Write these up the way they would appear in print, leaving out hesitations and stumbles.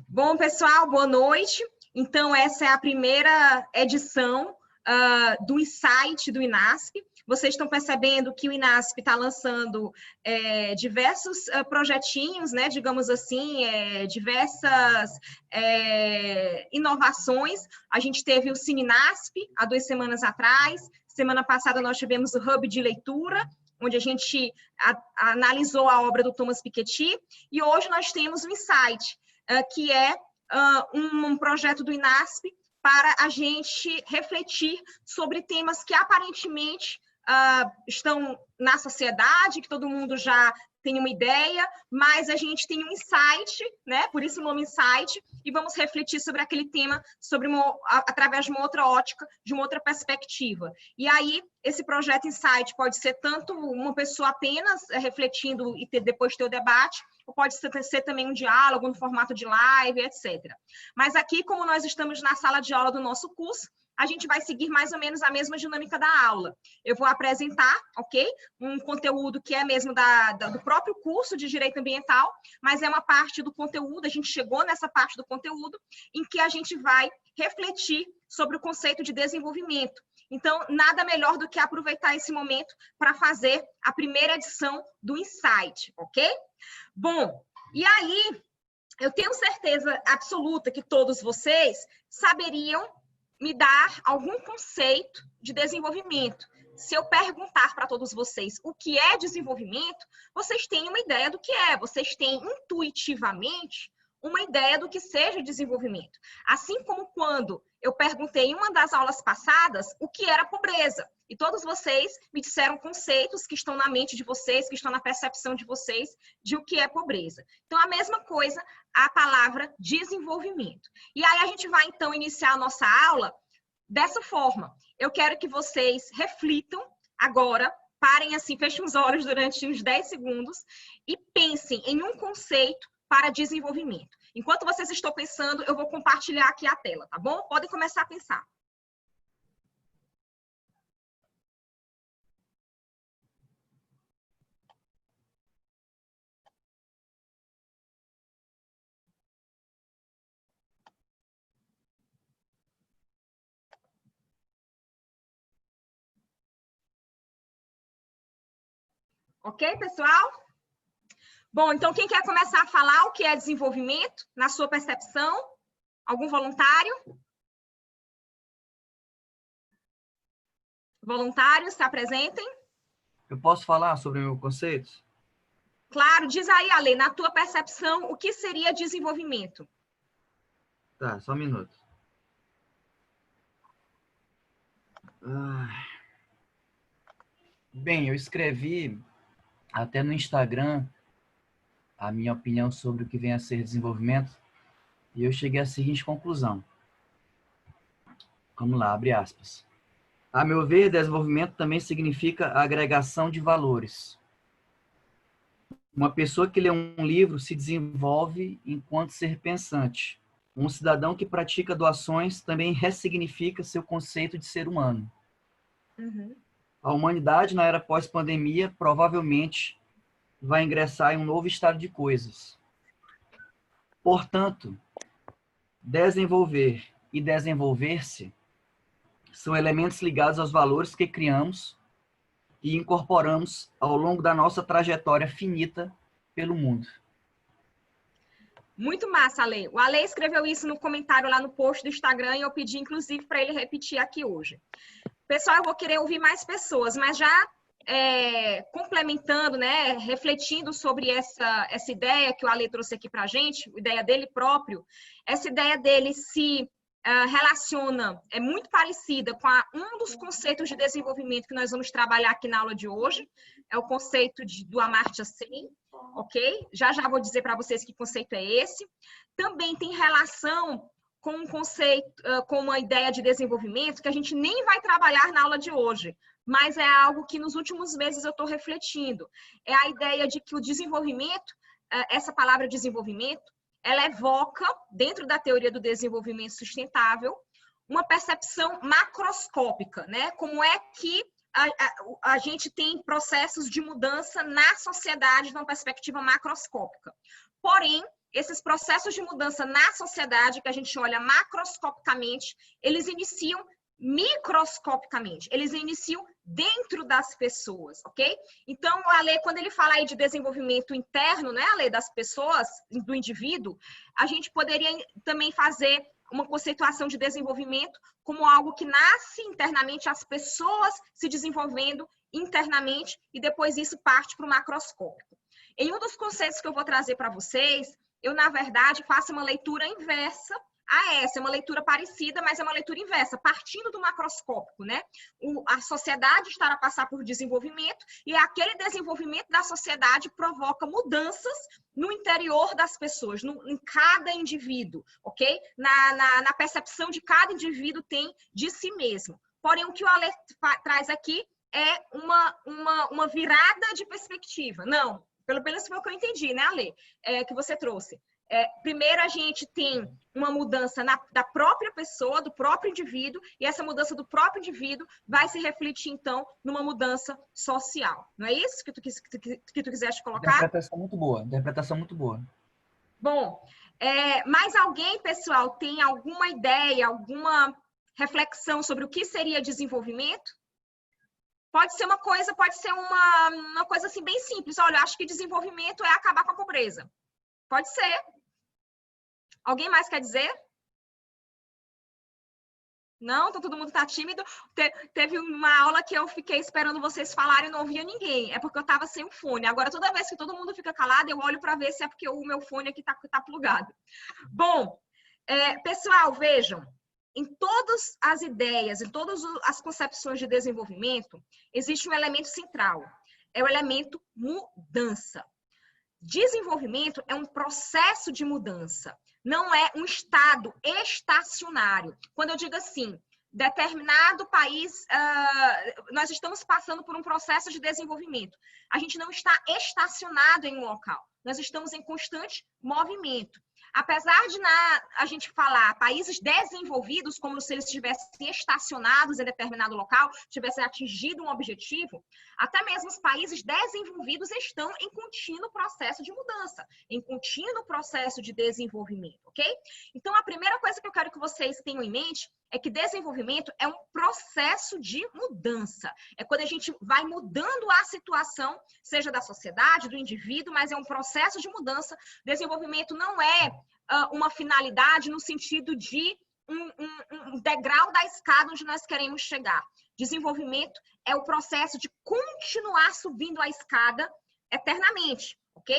Bom, pessoal, boa noite. Então, essa é a primeira edição do Insight do INASP. Vocês estão percebendo que o INASP está lançando diversos projetinhos, né, digamos assim, diversas inovações. A gente teve o CineNASP há 2 semanas atrás. Semana passada nós tivemos o Hub de Leitura, onde a gente analisou a obra do Thomas Piketty. E hoje nós temos o Insight, que é um projeto do INASP para a gente refletir sobre temas que aparentemente estão na sociedade, que todo mundo já tem uma ideia, mas a gente tem um insight, né? Por isso o nome Insight, e vamos refletir sobre aquele tema através de uma outra ótica, de uma outra perspectiva. E aí, esse projeto Insight pode ser tanto uma pessoa apenas refletindo e depois ter o debate, ou pode ser também um diálogo no formato de live, etc. Mas aqui, como nós estamos na sala de aula do nosso curso, a gente vai seguir mais ou menos a mesma dinâmica da aula. Eu vou apresentar, ok? Um conteúdo que é mesmo do próprio curso de Direito Ambiental, mas é uma parte do conteúdo, a gente chegou nessa parte do conteúdo, em que a gente vai refletir sobre o conceito de desenvolvimento. Então, nada melhor do que aproveitar esse momento para fazer a primeira edição do Insight, ok? Bom, e aí, eu tenho certeza absoluta que todos vocês saberiam me dar algum conceito de desenvolvimento. Se eu perguntar para todos vocês o que é desenvolvimento, vocês têm uma ideia do que é, vocês têm intuitivamente uma ideia do que seja desenvolvimento. Assim como quando eu perguntei em uma das aulas passadas o que era pobreza, e todos vocês me disseram conceitos que estão na mente de vocês, que estão na percepção de vocês de o que é pobreza. Então, a mesma coisa, a palavra desenvolvimento. E aí a gente vai, então, iniciar a nossa aula dessa forma. Eu quero que vocês reflitam agora, parem assim, fechem os olhos durante uns 10 segundos e pensem em um conceito para desenvolvimento. Enquanto vocês estão pensando, eu vou compartilhar aqui a tela, tá bom? Podem começar a pensar. Ok, pessoal? Bom, então quem quer começar a falar o que é desenvolvimento, na sua percepção? Algum voluntário? Voluntários, se apresentem. Eu posso falar sobre o meu conceito? Claro, diz aí, Ale, na tua percepção, o que seria desenvolvimento? Tá, só um minuto. Bem, eu escrevi até no Instagram a minha opinião sobre o que vem a ser desenvolvimento e eu cheguei à seguinte conclusão. Vamos lá, abre aspas. A meu ver, desenvolvimento também significa a agregação de valores. Uma pessoa que lê um livro se desenvolve enquanto ser pensante. Um cidadão que pratica doações também ressignifica seu conceito de ser humano. Uhum. A humanidade, na era pós-pandemia, provavelmente vai ingressar em um novo estado de coisas. Portanto, desenvolver e desenvolver-se são elementos ligados aos valores que criamos e incorporamos ao longo da nossa trajetória finita pelo mundo. Muito massa, Ale. O Ale escreveu isso no comentário lá no post do Instagram e eu pedi, inclusive, para ele repetir aqui hoje. Pessoal, eu vou querer ouvir mais pessoas, mas já complementando, né, refletindo sobre essa ideia que o Ale trouxe aqui para a gente, a ideia dele próprio, essa ideia dele se relaciona, é muito parecida com um dos conceitos de desenvolvimento que nós vamos trabalhar aqui na aula de hoje, é o conceito do Amartya Sen, ok? Já vou dizer para vocês que conceito é esse. Também tem relação com um conceito, com uma ideia de desenvolvimento que a gente nem vai trabalhar na aula de hoje, mas é algo que nos últimos meses eu estou refletindo. É a ideia de que o desenvolvimento, essa palavra desenvolvimento, ela evoca, dentro da teoria do desenvolvimento sustentável, uma percepção macroscópica, né? Como é que a gente tem processos de mudança na sociedade de uma perspectiva macroscópica. Porém, esses processos de mudança na sociedade, que a gente olha macroscopicamente, eles iniciam microscopicamente, eles iniciam dentro das pessoas, ok? Então, a lei, quando ele fala aí de desenvolvimento interno, né, a lei das pessoas, do indivíduo, a gente poderia também fazer uma conceituação de desenvolvimento como algo que nasce internamente, as pessoas se desenvolvendo internamente, e depois isso parte para o macroscópico. Em um dos conceitos que eu vou trazer para vocês, eu, na verdade, faço uma leitura inversa a essa, é uma leitura parecida, mas é uma leitura inversa, partindo do macroscópico, né? A sociedade está a passar por desenvolvimento, e aquele desenvolvimento da sociedade provoca mudanças no interior das pessoas, em cada indivíduo, ok? Na percepção de cada indivíduo tem de si mesmo. Porém, o que o Ale traz aqui é uma virada de perspectiva. Não, pelo menos foi o que eu entendi, né, Ale? Que você trouxe. Primeiro, a gente tem uma mudança da própria pessoa, do próprio indivíduo, e essa mudança do próprio indivíduo vai se refletir, então, numa mudança social. Não é isso que tu quiseste colocar? Interpretação muito boa, interpretação muito boa. Bom, mais alguém, pessoal, tem alguma ideia, alguma reflexão sobre o que seria desenvolvimento? Pode ser uma coisa, uma coisa assim bem simples. Olha, eu acho que desenvolvimento é acabar com a pobreza. Pode ser. Alguém mais quer dizer? Não? Então, todo mundo está tímido. Teve uma aula que eu fiquei esperando vocês falarem e não ouvia ninguém. É porque eu estava sem o fone. Agora, toda vez que todo mundo fica calado, eu olho para ver se é porque o meu fone aqui está plugado. Bom, pessoal, vejam. Em todas as ideias, em todas as concepções de desenvolvimento, existe um elemento central. É o elemento mudança. Desenvolvimento é um processo de mudança, não é um estado estacionário. Quando eu digo assim, determinado país, nós estamos passando por um processo de desenvolvimento. A gente não está estacionado em um local, nós estamos em constante movimento. Apesar de a gente falar países desenvolvidos como se eles estivessem estacionados em determinado local, tivessem atingido um objetivo, até mesmo os países desenvolvidos estão em contínuo processo de mudança, em contínuo processo de desenvolvimento, ok? Então, a primeira coisa que eu quero que vocês tenham em mente é que desenvolvimento é um processo de mudança. É quando a gente vai mudando a situação, seja da sociedade, do indivíduo, mas é um processo de mudança. Desenvolvimento não é uma finalidade no sentido de um degrau da escada onde nós queremos chegar. Desenvolvimento é o processo de continuar subindo a escada eternamente, ok?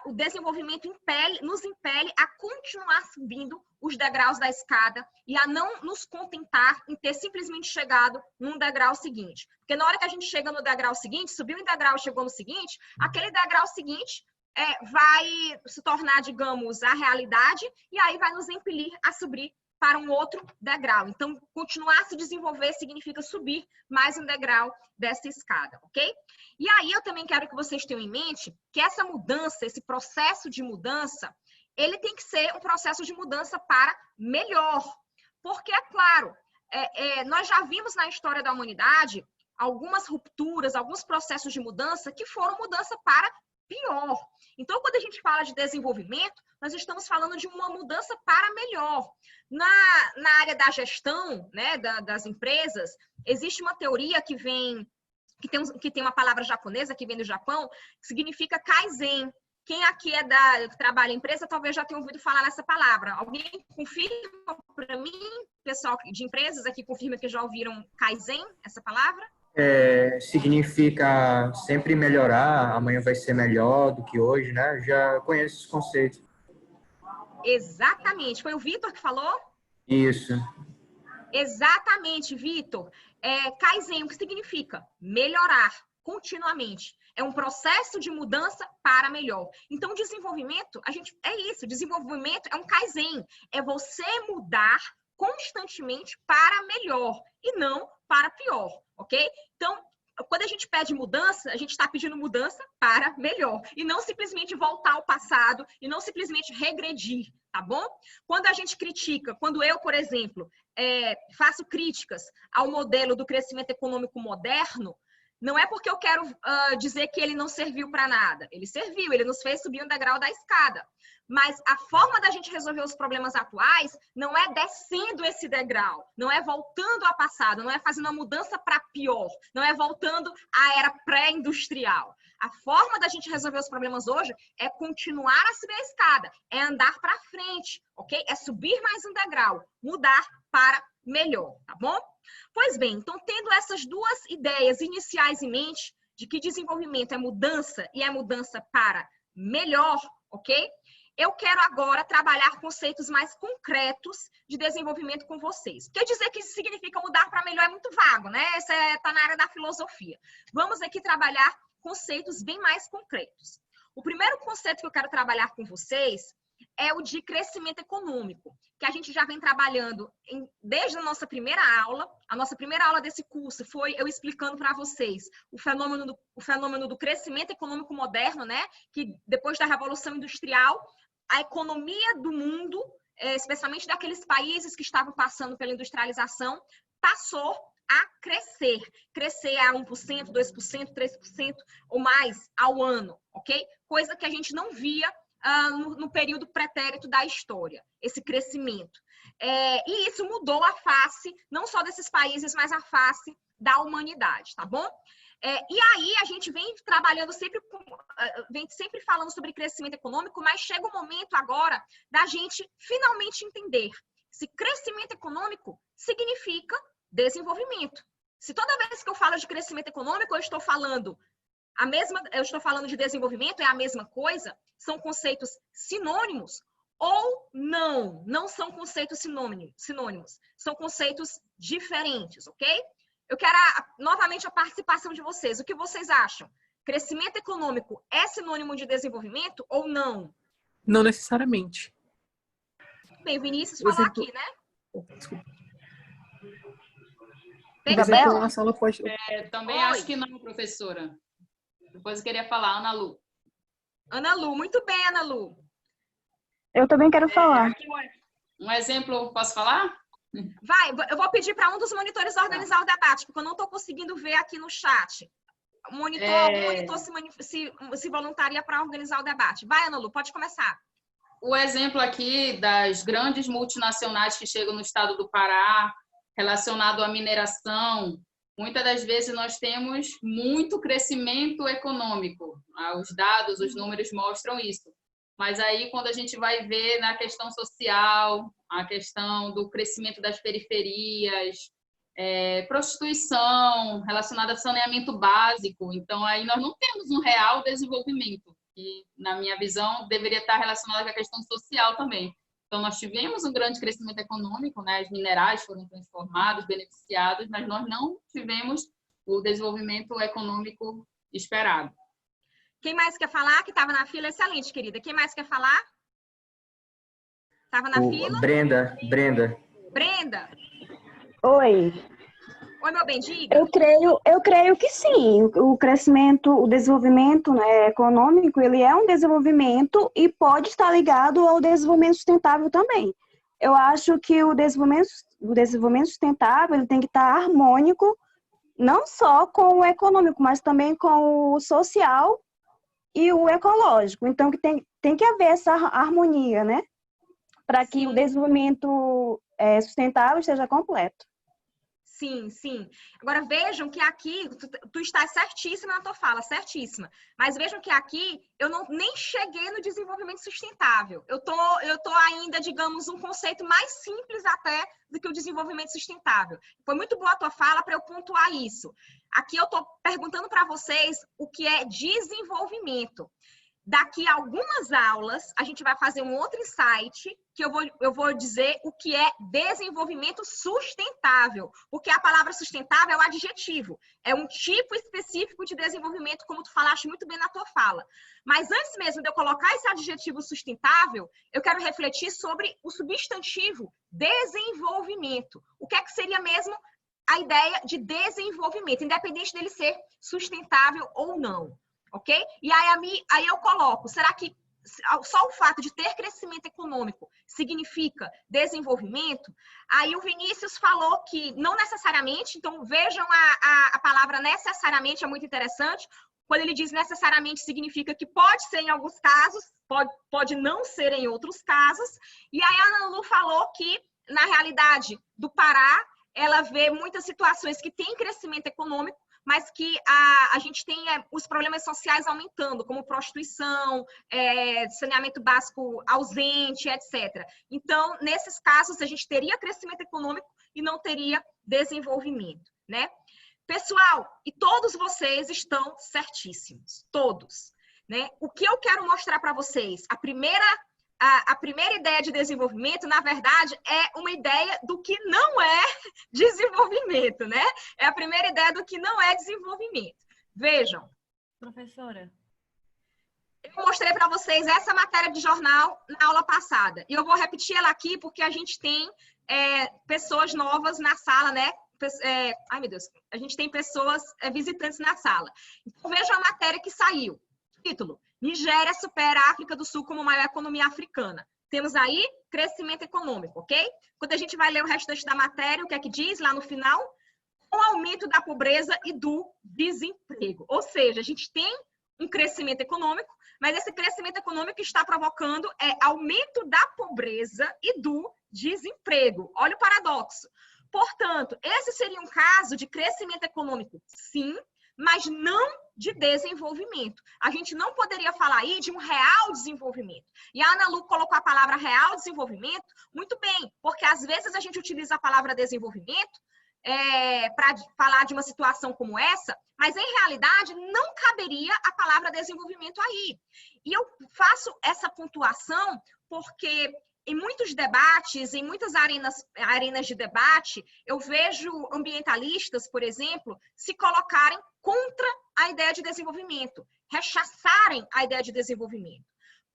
O desenvolvimento nos impele a continuar subindo os degraus da escada e a não nos contentar em ter simplesmente chegado num degrau seguinte. Porque na hora que a gente chega no degrau seguinte, subiu um degrau e chegou no seguinte, aquele degrau seguinte vai se tornar, digamos, a realidade e aí vai nos impelir a subir para um outro degrau. Então, continuar a se desenvolver significa subir mais um degrau dessa escada, ok? E aí eu também quero que vocês tenham em mente que essa mudança, esse processo de mudança, ele tem que ser um processo de mudança para melhor. Porque, é claro, nós já vimos na história da humanidade algumas rupturas, alguns processos de mudança que foram mudança para pior. Então, quando a gente fala de desenvolvimento, nós estamos falando de uma mudança para melhor. Na área da gestão, né, das empresas, existe uma teoria que tem uma palavra japonesa que vem do Japão, que significa Kaizen. Quem aqui que trabalha em empresa talvez já tenha ouvido falar nessa palavra. Alguém confirma para mim, pessoal de empresas aqui confirma que já ouviram Kaizen, essa palavra? Significa sempre melhorar, amanhã vai ser melhor do que hoje, né? Já conheço esse conceito. Exatamente. Foi o Vitor que falou? Isso. Exatamente, Vitor. Kaizen, o que significa? Melhorar continuamente. É um processo de mudança para melhor. Então, desenvolvimento, desenvolvimento é um Kaizen. É você mudar constantemente para melhor e não para pior, ok? Então, quando a gente pede mudança, a gente está pedindo mudança para melhor e não simplesmente voltar ao passado e não simplesmente regredir, tá bom? Quando a gente critica, quando eu, por exemplo, faço críticas ao modelo do crescimento econômico moderno, Não é porque eu quero dizer que ele não serviu para nada. Ele serviu, ele nos fez subir um degrau da escada. Mas a forma da gente resolver os problemas atuais não é descendo esse degrau, não é voltando ao passado, não é fazendo uma mudança para pior, não é voltando à era pré-industrial. A forma da gente resolver os problemas hoje é continuar a subir a escada, é andar para frente, ok? É subir mais um degrau, mudar para melhor, tá bom? Pois bem, então tendo essas duas ideias iniciais em mente, de que desenvolvimento é mudança e é mudança para melhor, ok? Eu quero agora trabalhar conceitos mais concretos de desenvolvimento com vocês. Porque dizer que isso significa mudar para melhor é muito vago, né? Isso está na área da filosofia. Vamos aqui trabalhar conceitos bem mais concretos. O primeiro conceito que eu quero trabalhar com vocês é o de crescimento econômico, que a gente já vem trabalhando desde a nossa primeira aula. A nossa primeira aula desse curso foi eu explicando para vocês o fenômeno do crescimento econômico moderno, né? Que depois da Revolução Industrial, a economia do mundo, especialmente daqueles países que estavam passando pela industrialização, passou a crescer. Crescer a 1%, 2%, 3% ou mais ao ano, ok? Coisa que a gente não via no período pretérito da história, esse crescimento. E isso mudou a face, não só desses países, mas a face da humanidade, tá bom? E aí a gente vem trabalhando vem sempre falando sobre crescimento econômico, mas chega o momento agora da gente finalmente entender se crescimento econômico significa desenvolvimento. Se toda vez que eu falo de crescimento econômico, eu estou falando de desenvolvimento, é a mesma coisa, são conceitos sinônimos ou não são conceitos sinônimos, são conceitos diferentes, ok? Eu quero novamente a participação de vocês. O que vocês acham? Crescimento econômico é sinônimo de desenvolvimento ou não? Não necessariamente. Bem, o Vinícius falou aqui, né? Desculpa. Isabela? Na sala pode... Também acho que não, professora. Depois eu queria falar, Ana Lu. Ana Lu, muito bem, Ana Lu. Eu também quero falar. Um exemplo, posso falar? Vai, eu vou pedir para um dos monitores organizar o debate, porque eu não estou conseguindo ver aqui no chat. O monitor se voluntaria para organizar o debate. Vai, Ana Lu, pode começar. O exemplo aqui das grandes multinacionais que chegam no estado do Pará, relacionado à mineração, muitas das vezes nós temos muito crescimento econômico. Os dados, os números mostram isso. Mas aí, quando a gente vai ver na questão social, a questão do crescimento das periferias, prostituição relacionada a saneamento básico, então aí nós não temos um real desenvolvimento, que, na minha visão, deveria estar relacionado com a questão social também. Então, nós tivemos um grande crescimento econômico, né? Os minerais foram transformados, beneficiados, mas nós não tivemos o desenvolvimento econômico esperado. Quem mais quer falar? Que estava na fila? Excelente, querida. Quem mais quer falar? Estava na fila? Brenda. Brenda. Oi. Oi, meu bem, diga. Eu creio que sim. O crescimento, o desenvolvimento, né, econômico, ele é um desenvolvimento e pode estar ligado ao desenvolvimento sustentável também. Eu acho que o desenvolvimento sustentável ele tem que estar harmônico, não só com o econômico, mas também com o social e o ecológico. Então, tem que haver essa harmonia, né? Para que o desenvolvimento sustentável esteja completo. Sim, sim. Agora vejam que aqui, tu estás certíssima na tua fala, certíssima. Mas vejam que aqui eu nem cheguei no desenvolvimento sustentável. Eu tô ainda, digamos, um conceito mais simples até do que o desenvolvimento sustentável. Foi muito boa a tua fala para eu pontuar isso. Aqui eu tô perguntando para vocês o que é desenvolvimento. Daqui a algumas aulas, a gente vai fazer um outro insight que eu vou dizer o que é desenvolvimento sustentável. Porque a palavra sustentável é um adjetivo. É um tipo específico de desenvolvimento, como tu falaste muito bem na tua fala. Mas antes mesmo de eu colocar esse adjetivo sustentável, eu quero refletir sobre o substantivo desenvolvimento. O que é que seria mesmo a ideia de desenvolvimento, independente dele ser sustentável ou não. Ok? E aí eu coloco, será que só o fato de ter crescimento econômico significa desenvolvimento, aí o Vinícius falou que não necessariamente, então vejam a palavra necessariamente, é muito interessante. Quando ele diz necessariamente, significa que pode ser em alguns casos, pode não ser em outros casos. E aí a Ana Lu falou que, na realidade do Pará, ela vê muitas situações que têm crescimento econômico, mas que a gente tem os problemas sociais aumentando, como prostituição, saneamento básico ausente, etc. Então, nesses casos, a gente teria crescimento econômico e não teria desenvolvimento, né? Pessoal, e todos vocês estão certíssimos, todos, né? O que eu quero mostrar para vocês, a primeira ideia de desenvolvimento, na verdade, é uma ideia do que não é desenvolvimento, né? É a primeira ideia do que não é desenvolvimento. Vejam. Professora. Eu mostrei para vocês essa matéria de jornal na aula passada. E eu vou repetir ela aqui porque a gente tem pessoas novas na sala, né? Ai, meu Deus. A gente tem pessoas visitantes na sala. Então, vejam a matéria que saiu. Título: Nigéria supera a África do Sul como maior economia africana. Temos aí crescimento econômico, ok? Quando a gente vai ler o restante da matéria, o que é que diz lá no final? O aumento da pobreza e do desemprego. Ou seja, a gente tem um crescimento econômico, mas esse crescimento econômico está provocando aumento da pobreza e do desemprego. Olha o paradoxo. Portanto, esse seria um caso de crescimento econômico, sim, mas não de desenvolvimento. A gente não poderia falar aí de um real desenvolvimento. E a Ana Lu colocou a palavra real desenvolvimento muito bem, porque às vezes a gente utiliza a palavra desenvolvimento para falar de uma situação como essa, mas em realidade não caberia a palavra desenvolvimento aí. E eu faço essa pontuação porque em muitos debates, em muitas arenas de debate, eu vejo ambientalistas, por exemplo, se colocarem contra a ideia de desenvolvimento, rechaçarem a ideia de desenvolvimento.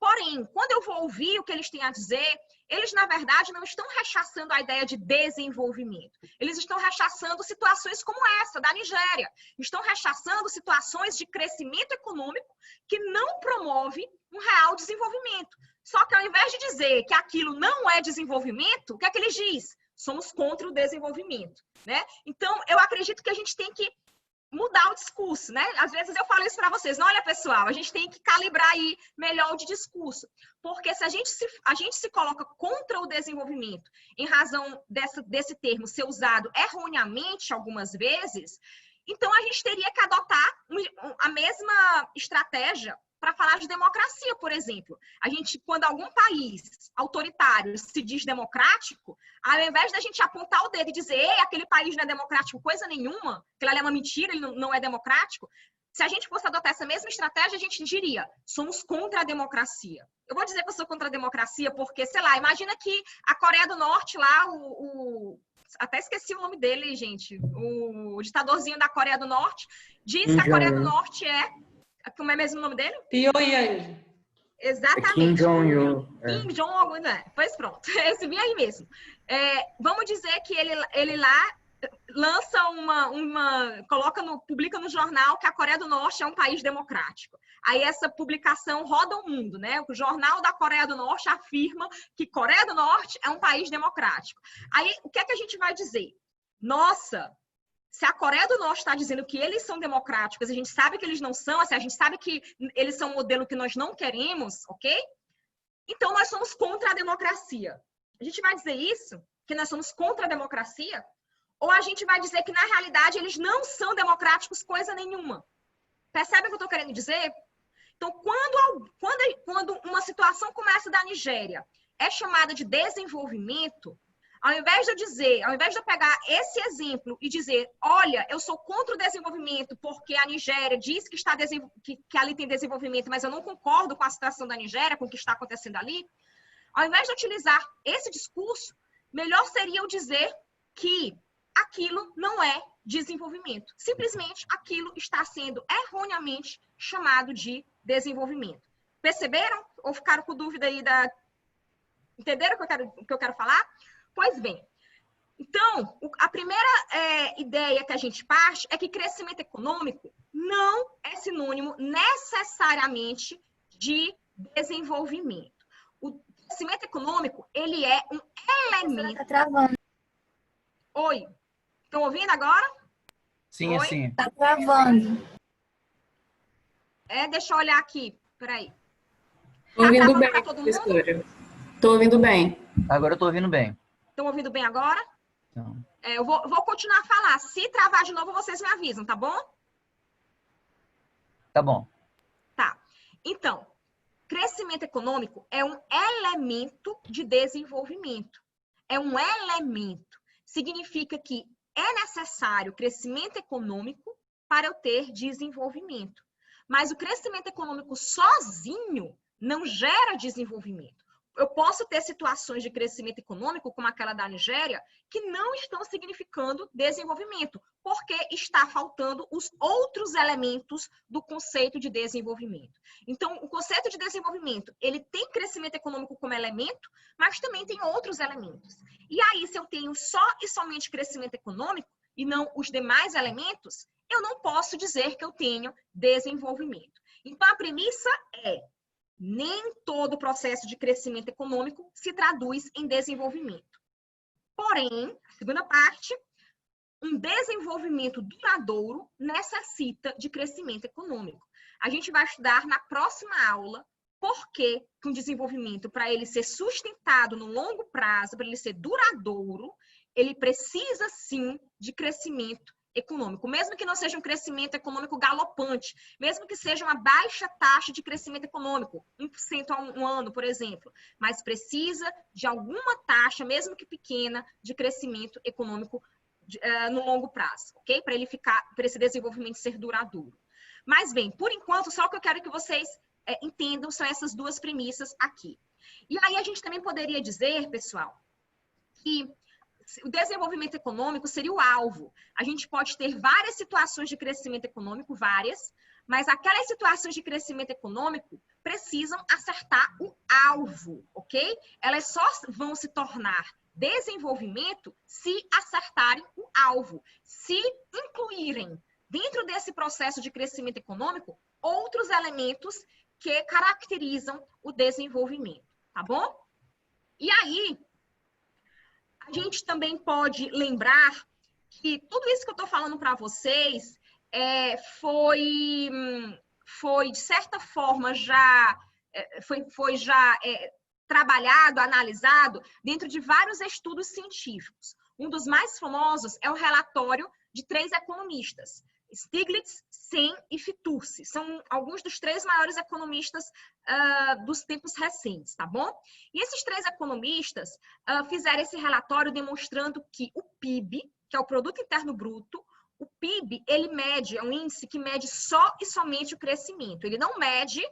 Porém, quando eu vou ouvir o que eles têm a dizer, eles, na verdade, não estão rechaçando a ideia de desenvolvimento. Eles estão rechaçando situações como essa, da Nigéria. Estão rechaçando situações de crescimento econômico que não promove um real desenvolvimento. Só que ao invés de dizer que aquilo não é desenvolvimento, o que é que eles dizem? Somos contra o desenvolvimento, né? Então, eu acredito que a gente tem que mudar o discurso, né? Às vezes eu falo isso para vocês. Olha, pessoal, a gente tem que calibrar aí melhor o discurso. Porque se a gente se coloca contra o desenvolvimento em razão desse termo ser usado erroneamente algumas vezes, então a gente teria que adotar a mesma estratégia para falar de democracia, por exemplo. Quando algum país autoritário se diz democrático, ao invés da gente apontar o dedo e dizer, ei, aquele país não é democrático coisa nenhuma, aquilo ali é uma mentira, ele não é democrático, se a gente fosse adotar essa mesma estratégia, a gente diria, somos contra a democracia. Eu vou dizer que eu sou contra a democracia porque, sei lá, imagina que a Coreia do Norte lá, até esqueci o nome dele, gente, o ditadorzinho da Coreia do Norte, diz que a Coreia do Norte como é mesmo o nome dele? Pyongyang. Exatamente. Kim Jong-un. Kim Jong-un, né? Pois pronto, esse vinha aí mesmo. Vamos dizer que ele lá lança publica no jornal que a Coreia do Norte é um país democrático. Aí essa publicação roda o mundo, né? O jornal da Coreia do Norte afirma que Coreia do Norte é um país democrático. Aí, o que é que a gente vai dizer? Nossa, se a Coreia do Norte está dizendo que eles são democráticos, a gente sabe que eles não são, assim, a gente sabe que eles são um modelo que nós não queremos, ok? Então, nós somos contra a democracia. A gente vai dizer isso? Que nós somos contra a democracia? Ou a gente vai dizer que, na realidade, eles não são democráticos coisa nenhuma? Percebe o que eu estou querendo dizer? Então, quando uma situação como essa da Nigéria é chamada de desenvolvimento, ao invés de eu pegar esse exemplo e dizer, olha, eu sou contra o desenvolvimento porque a Nigéria diz que ali tem desenvolvimento, mas eu não concordo com a situação da Nigéria, com o que está acontecendo ali, ao invés de utilizar esse discurso, melhor seria eu dizer que aquilo não é desenvolvimento. Simplesmente aquilo está sendo erroneamente chamado de desenvolvimento. Perceberam? Ou ficaram com dúvida aí Entenderam o que eu quero falar? Pois bem, então, a primeira ideia que a gente parte é que crescimento econômico não é sinônimo necessariamente de desenvolvimento. O crescimento econômico, ele é um elemento... Tá travando. Oi, estão ouvindo agora? Sim, Oi? assim. Tá travando. Deixa eu olhar aqui, peraí. Tô ouvindo travando bem, pra todo mundo? professora. Tô ouvindo bem. Agora eu tô ouvindo bem. Estão ouvindo bem agora? Então, Eu vou continuar a falar. Se travar de novo, vocês me avisam, tá bom? tá bom. Tá. Então, crescimento econômico é um elemento de desenvolvimento. É um elemento. Significa que é necessário crescimento econômico para eu ter desenvolvimento. Mas o crescimento econômico sozinho não gera desenvolvimento. Eu posso ter situações de crescimento econômico, como aquela da Nigéria, que não estão significando desenvolvimento, porque está faltando os outros elementos do conceito de desenvolvimento. Então, o conceito de desenvolvimento, ele tem crescimento econômico como elemento, mas também tem outros elementos. E aí, se eu tenho só e somente crescimento econômico, e não os demais elementos, eu não posso dizer que eu tenho desenvolvimento. Então, a premissa é: nem todo processo de crescimento econômico se traduz em desenvolvimento. Porém, a segunda parte, um desenvolvimento duradouro necessita de crescimento econômico. A gente vai estudar na próxima aula por que um desenvolvimento, para ele ser sustentado no longo prazo, para ele ser duradouro, ele precisa sim de crescimento econômico, mesmo que não seja um crescimento econômico galopante, mesmo que seja uma baixa taxa de crescimento econômico, 1% a um ano, por exemplo, mas precisa de alguma taxa, mesmo que pequena, de crescimento econômico no longo prazo, ok? Para ele para esse desenvolvimento ser duradouro. Mas bem, por enquanto, só o que eu quero que vocês entendam são essas duas premissas aqui. E aí a gente também poderia dizer, pessoal, que o desenvolvimento econômico seria o alvo. A gente pode ter várias situações de crescimento econômico, várias, mas aquelas situações de crescimento econômico precisam acertar o alvo, ok? Elas só vão se tornar desenvolvimento se acertarem o alvo, se incluírem dentro desse processo de crescimento econômico outros elementos que caracterizam o desenvolvimento, tá bom? E aí, a gente também pode lembrar que tudo isso que eu estou falando para vocês foi, de certa forma, foi já trabalhado, analisado dentro de vários estudos científicos. Um dos mais famosos é o relatório de 3 economistas, Stiglitz, Sen e Fitoussi. São alguns dos 3 maiores economistas dos tempos recentes, tá bom? E esses 3 economistas fizeram esse relatório demonstrando que o PIB, que é o Produto Interno Bruto, o PIB, ele mede, é um índice que mede só e somente o crescimento. Ele não mede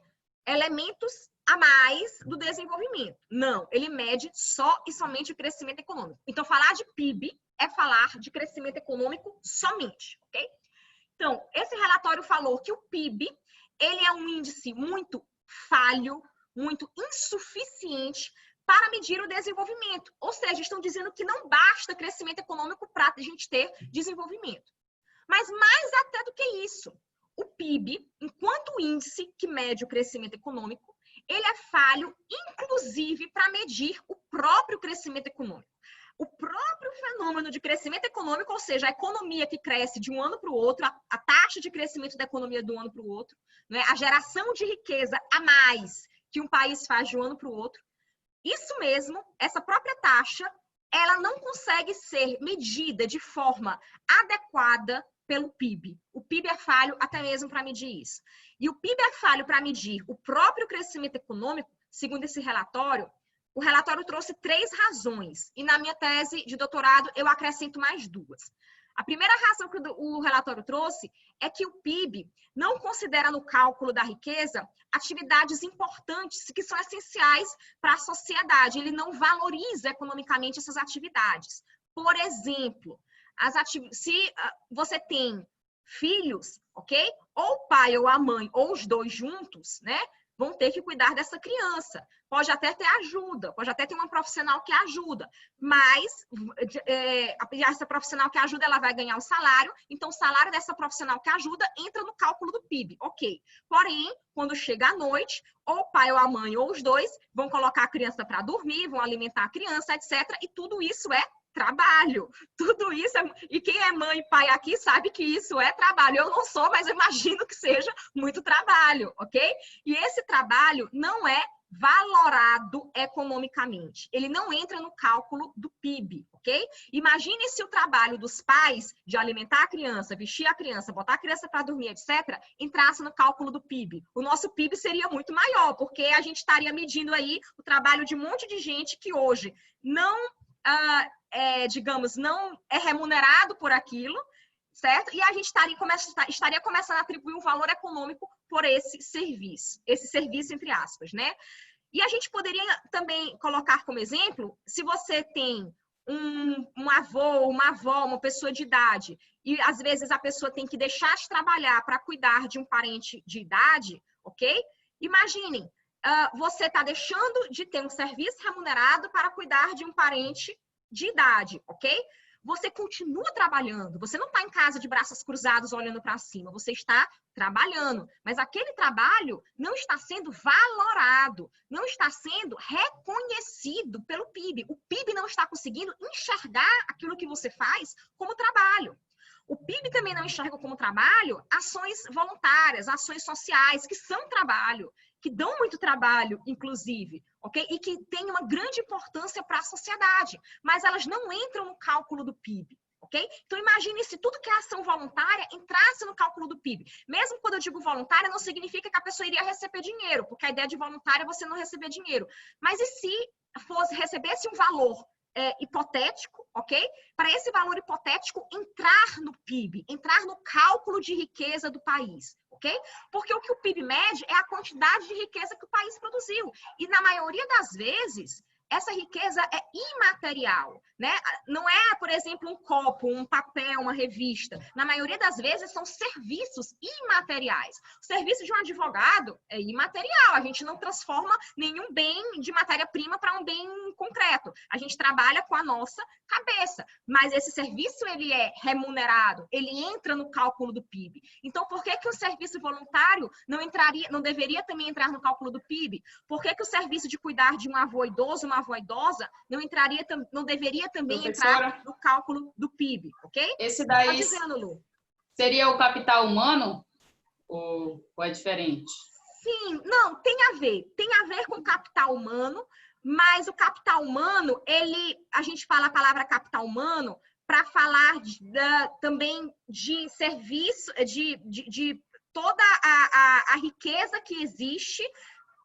elementos a mais do desenvolvimento. Não, ele mede só e somente o crescimento econômico. Então, falar de PIB é falar de crescimento econômico somente, ok? Então, esse relatório falou que o PIB, ele é um índice muito falho, muito insuficiente para medir o desenvolvimento. Ou seja, estão dizendo que não basta crescimento econômico para a gente ter desenvolvimento. Mas mais até do que isso, o PIB, enquanto índice que mede o crescimento econômico, ele é falho, inclusive, para medir o próprio crescimento econômico. O próprio fenômeno de crescimento econômico, ou seja, a economia que cresce de um ano para o outro, a taxa de crescimento da economia de um ano para o outro, né, a geração de riqueza a mais que um país faz de um ano para o outro, isso mesmo, essa própria taxa, ela não consegue ser medida de forma adequada pelo PIB. O PIB é falho até mesmo para medir isso. E o PIB é falho para medir o próprio crescimento econômico, segundo esse relatório. O relatório trouxe 3 razões, e na minha tese de doutorado eu acrescento mais 2. A primeira razão que o relatório trouxe é que o PIB não considera no cálculo da riqueza atividades importantes que são essenciais para a sociedade. Ele não valoriza economicamente essas atividades. Por exemplo, se você tem filhos, ok? Ou o pai ou a mãe, ou os dois juntos, né? vão ter que cuidar dessa criança. Pode até ter ajuda, pode até ter uma profissional que ajuda, mas essa profissional que ajuda, ela vai ganhar o salário, então o salário dessa profissional que ajuda entra no cálculo do PIB, ok. Porém, quando chega à noite, ou o pai ou a mãe, ou os dois, vão colocar a criança para dormir, vão alimentar a criança, etc. E tudo isso é trabalho. Tudo isso e quem é mãe e pai aqui sabe que isso é trabalho. Eu não sou, mas eu imagino que seja muito trabalho, ok? E esse trabalho não é valorado economicamente. Ele não entra no cálculo do PIB, ok? Imagine se o trabalho dos pais de alimentar a criança, vestir a criança, botar a criança para dormir, etc., entrasse no cálculo do PIB. O nosso PIB seria muito maior, porque a gente estaria medindo aí o trabalho de um monte de gente que hoje não, digamos, não é remunerado por aquilo, certo? E a gente estaria começando a atribuir um valor econômico por esse serviço entre aspas, né? E a gente poderia também colocar como exemplo, se você tem um avô, uma avó, uma pessoa de idade, e às vezes a pessoa tem que deixar de trabalhar para cuidar de um parente de idade, ok? Imaginem, você está deixando de ter um serviço remunerado para cuidar de um parente de idade, ok? Você continua trabalhando, você não está em casa de braços cruzados olhando para cima, você está trabalhando, mas aquele trabalho não está sendo valorado, não está sendo reconhecido pelo PIB. O PIB não está conseguindo enxergar aquilo que você faz como trabalho. O PIB também não enxerga como trabalho ações voluntárias, ações sociais, que são trabalho, que dão muito trabalho, inclusive, ok? E que têm uma grande importância para a sociedade, mas elas não entram no cálculo do PIB, ok? Então, imagine se tudo que é ação voluntária entrasse no cálculo do PIB. Mesmo quando eu digo voluntária, não significa que a pessoa iria receber dinheiro, porque a ideia de voluntária é você não receber dinheiro. Mas e se recebesse um valor hipotético, ok? Para esse valor hipotético entrar no PIB, entrar no cálculo de riqueza do país, ok? Porque o que o PIB mede é a quantidade de riqueza que o país produziu. E na maioria das vezes, essa riqueza é imaterial, né? Não é, por exemplo, um copo, um papel, uma revista. Na maioria das vezes, são serviços imateriais. O serviço de um advogado é imaterial. A gente não transforma nenhum bem de matéria-prima para um bem concreto. A gente trabalha com a nossa cabeça. Mas esse serviço, ele é remunerado. Ele entra no cálculo do PIB. Então, por que o serviço voluntário não deveria também entrar no cálculo do PIB? Por que o serviço de cuidar de um avô idoso, uma avó idosa, não deveria também entrar no cálculo do PIB, ok? Esse daí tá dizendo, Lu. Seria o capital humano ou é diferente? Sim, não, tem a ver com o capital humano, mas o capital humano, a gente fala a palavra capital humano para falar também de serviço, de toda a riqueza que existe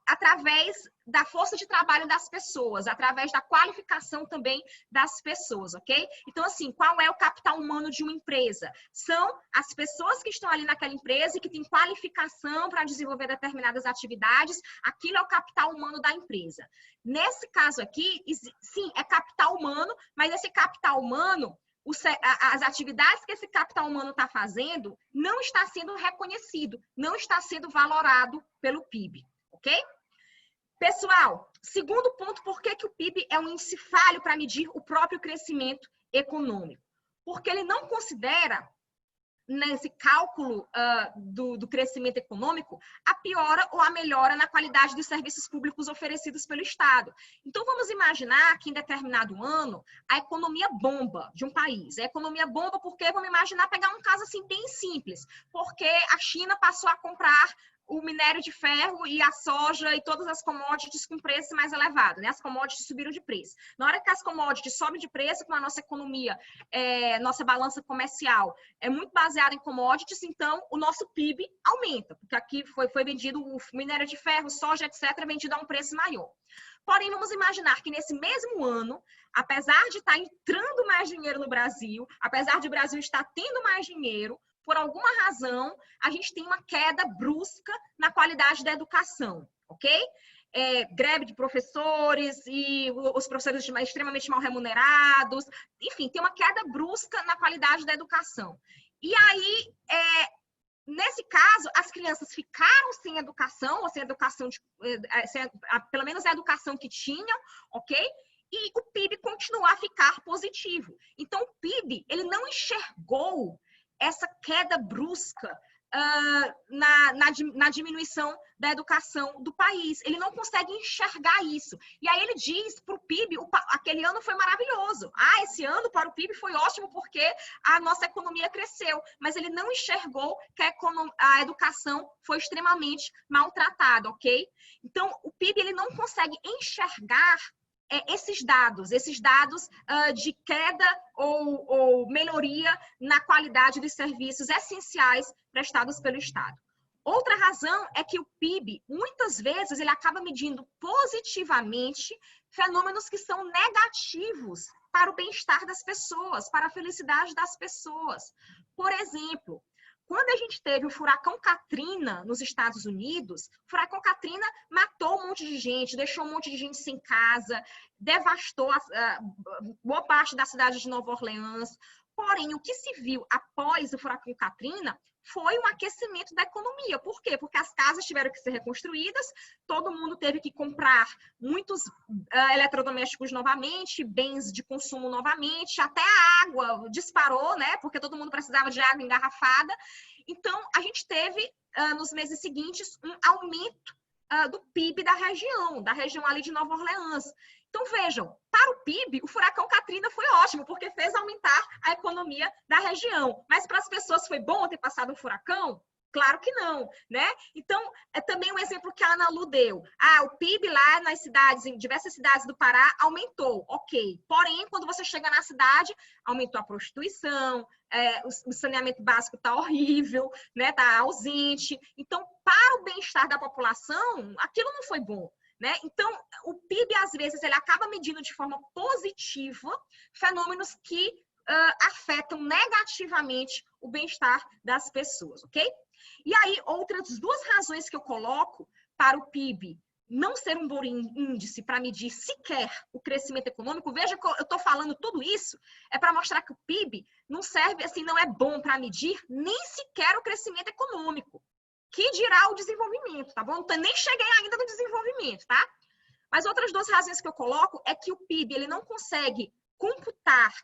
através da força de trabalho das pessoas, através da qualificação também das pessoas, ok? Então, assim, qual é o capital humano de uma empresa? São as pessoas que estão ali naquela empresa e que têm qualificação para desenvolver determinadas atividades, aquilo é o capital humano da empresa. Nesse caso aqui, sim, é capital humano, mas esse capital humano, as atividades que esse capital humano está fazendo, não está sendo reconhecido, não está sendo valorado pelo PIB, ok? Pessoal, segundo ponto, por que o PIB é um índice falho para medir o próprio crescimento econômico? Porque ele não considera, nesse cálculo do crescimento econômico, a piora ou a melhora na qualidade dos serviços públicos oferecidos pelo Estado. Então, vamos imaginar que em determinado ano, a economia bomba de um país. A economia bomba porque, vamos imaginar, pegar um caso assim bem simples, porque a China passou a comprar o minério de ferro e a soja e todas as commodities com preço mais elevado, né? As commodities subiram de preço. Na hora que as commodities sobem de preço, com a nossa economia, nossa balança comercial é muito baseada em commodities, então o nosso PIB aumenta, porque aqui foi vendido o minério de ferro, soja, etc., vendido a um preço maior. Porém, vamos imaginar que nesse mesmo ano, apesar de estar entrando mais dinheiro no Brasil, apesar de o Brasil estar tendo mais dinheiro, por alguma razão, a gente tem uma queda brusca na qualidade da educação, ok? Greve de professores e os professores extremamente mal remunerados, enfim, tem uma queda brusca na qualidade da educação. E aí, Nesse caso, as crianças ficaram sem educação, ou sem educação, pelo menos a educação que tinham, ok? E o PIB continuou a ficar positivo. Então, o PIB, ele não enxergou essa queda brusca na diminuição da educação do país. Ele não consegue enxergar isso. E aí ele diz para o PIB, aquele ano foi maravilhoso. Esse ano para o PIB foi ótimo porque a nossa economia cresceu. Mas ele não enxergou que a educação foi extremamente maltratada, ok? Então, o PIB ele não consegue enxergar esses dados de queda ou melhoria na qualidade dos serviços essenciais prestados pelo Estado. Outra razão é que o PIB, muitas vezes, ele acaba medindo positivamente fenômenos que são negativos para o bem-estar das pessoas, para a felicidade das pessoas. Por exemplo, quando a gente teve o furacão Katrina nos Estados Unidos, o furacão Katrina matou um monte de gente, deixou um monte de gente sem casa, devastou boa parte da cidade de Nova Orleans. Porém, o que se viu após o furacão Katrina foi um aquecimento da economia. Por quê? Porque as casas tiveram que ser reconstruídas, todo mundo teve que comprar muitos eletrodomésticos novamente, bens de consumo novamente, até a água disparou, né? Porque todo mundo precisava de água engarrafada. Então, a gente teve, nos meses seguintes, um aumento do PIB da região ali de Nova Orleans. Então, vejam, para o PIB, o furacão Katrina foi ótimo, porque fez aumentar a economia da região. Mas para as pessoas foi bom ter passado um furacão? Claro que não, né? Então, é também um exemplo que a Ana Lu deu. O PIB lá nas cidades, em diversas cidades do Pará, aumentou, ok. Porém, quando você chega na cidade, aumentou a prostituição, o saneamento básico está horrível, né? Está ausente. Então, para o bem-estar da população, aquilo não foi bom. Né? Então, o PIB, às vezes, ele acaba medindo de forma positiva fenômenos que afetam negativamente o bem-estar das pessoas, ok? E aí, outras duas razões que eu coloco para o PIB não ser um bom índice para medir sequer o crescimento econômico, veja que eu estou falando tudo isso, é para mostrar que o PIB não serve, assim, não é bom para medir nem sequer o crescimento econômico. Que dirá o desenvolvimento, tá bom? Nem cheguei ainda no desenvolvimento, tá? Mas outras duas razões que eu coloco é que o PIB ele não consegue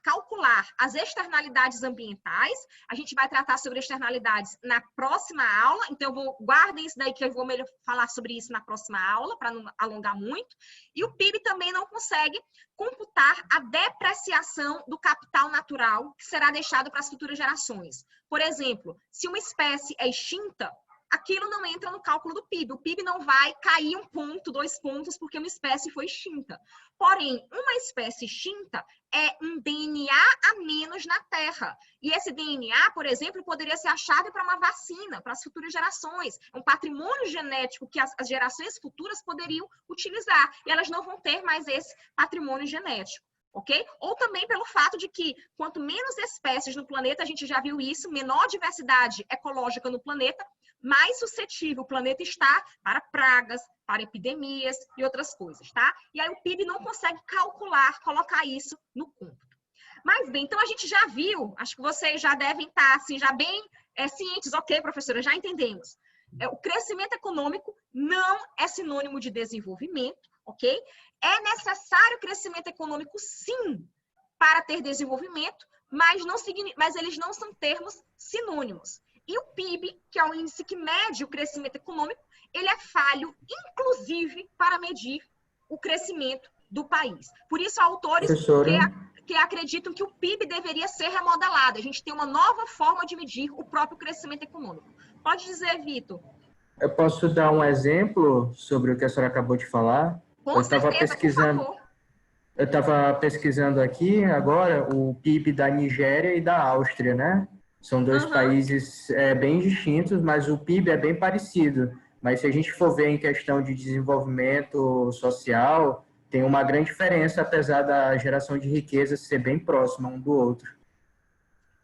calcular as externalidades ambientais. A gente vai tratar sobre externalidades na próxima aula, então guardem isso daí que eu vou falar sobre isso na próxima aula, para não alongar muito. E o PIB também não consegue computar a depreciação do capital natural que será deixado para as futuras gerações. Por exemplo, se uma espécie é extinta, aquilo não entra no cálculo do PIB. O PIB não vai cair 1 ponto, 2 pontos, porque uma espécie foi extinta. Porém, uma espécie extinta é um DNA a menos na Terra. E esse DNA, por exemplo, poderia ser a chave para uma vacina, para as futuras gerações. É um patrimônio genético que as gerações futuras poderiam utilizar. E elas não vão ter mais esse patrimônio genético. Ok? Ou também pelo fato de que quanto menos espécies no planeta, a gente já viu isso, menor diversidade ecológica no planeta, mais suscetível o planeta está para pragas, para epidemias e outras coisas, tá? E aí o PIB não consegue colocar isso no cômputo. Mas bem, então a gente já viu, acho que vocês já devem estar assim, já bem cientes, ok, professora, já entendemos. O crescimento econômico não é sinônimo de desenvolvimento, ok? É necessário crescimento econômico, sim, para ter desenvolvimento, mas eles não são termos sinônimos. E o PIB, que é o índice que mede o crescimento econômico, ele é falho, inclusive, para medir o crescimento do país. Por isso, há autores que acreditam que o PIB deveria ser remodelado. A gente tem uma nova forma de medir o próprio crescimento econômico. Pode dizer, Vitor? Eu posso dar um exemplo sobre o que a senhora acabou de falar? Com certeza, por favor. Eu estava pesquisando aqui agora o PIB da Nigéria e da Áustria, né? São dois países bem distintos, mas o PIB é bem parecido. Mas se a gente for ver em questão de desenvolvimento social, tem uma grande diferença, apesar da geração de riqueza ser bem próxima um do outro.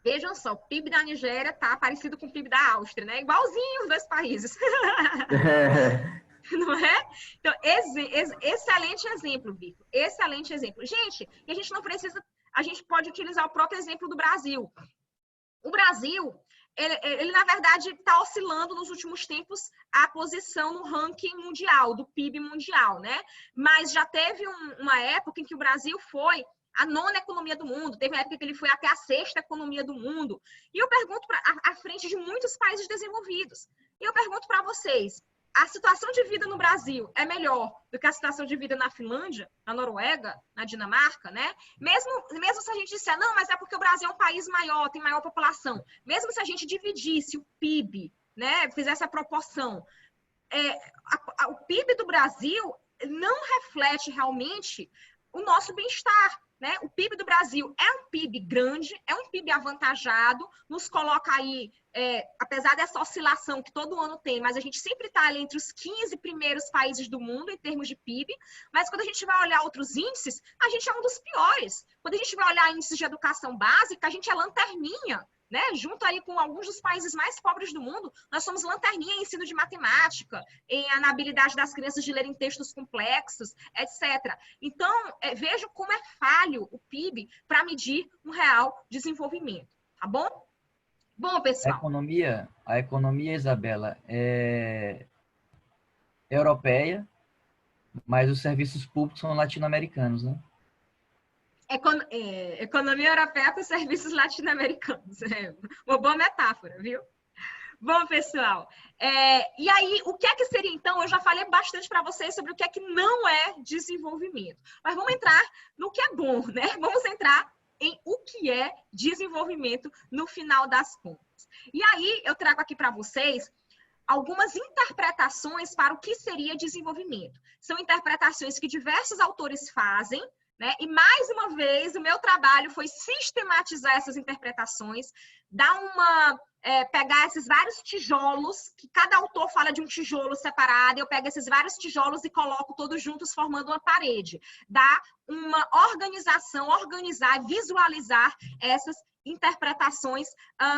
Vejam só, o PIB da Nigéria está parecido com o PIB da Áustria, né? Igualzinho os dois países. Não é? Então, excelente exemplo, Vitor. Excelente exemplo. Gente, e a gente não precisa... A gente pode utilizar o próprio exemplo do Brasil. O Brasil ele na verdade, está oscilando nos últimos tempos a posição no ranking mundial, do PIB mundial, né? Mas já teve uma época em que o Brasil foi a 9ª economia do mundo, teve uma época que ele foi até a 6ª economia do mundo. E eu pergunto, à frente de muitos países desenvolvidos, e eu pergunto para vocês, a situação de vida no Brasil é melhor do que a situação de vida na Finlândia, na Noruega, na Dinamarca, né? Mesmo se a gente disser, não, mas é porque o Brasil é um país maior, tem maior população. Mesmo se a gente dividisse o PIB, né, fizesse a proporção, o PIB do Brasil não reflete realmente o nosso bem-estar, né? O PIB do Brasil é um PIB grande, é um PIB avantajado, nos coloca aí, apesar dessa oscilação que todo ano tem, mas a gente sempre está ali entre os 15 primeiros países do mundo em termos de PIB, mas quando a gente vai olhar outros índices, a gente é um dos piores. Quando a gente vai olhar índices de educação básica, a gente é lanterninha, né? Junto aí com alguns dos países mais pobres do mundo, nós somos lanterninha em ensino de matemática, na habilidade das crianças de lerem textos complexos, etc. Então, vejo como é falho o PIB para medir um real desenvolvimento, tá bom? Bom, pessoal. A economia, Isabela, é europeia, mas os serviços públicos são latino-americanos, né? Economia europeia com serviços latino-americanos. Uma boa metáfora, viu? Bom, pessoal, e aí, o que é que seria, então? Eu já falei bastante para vocês sobre o que é que não é desenvolvimento. Mas vamos entrar no que é bom, né? Vamos entrar em o que é desenvolvimento no final das contas. E aí, eu trago aqui para vocês algumas interpretações para o que seria desenvolvimento. São interpretações que diversos autores fazem, né? E, mais uma vez, o meu trabalho foi sistematizar essas interpretações, pegar esses vários tijolos, que cada autor fala de um tijolo separado, eu pego esses vários tijolos e coloco todos juntos formando uma parede. Dá uma organização, organizar, visualizar essas interpretações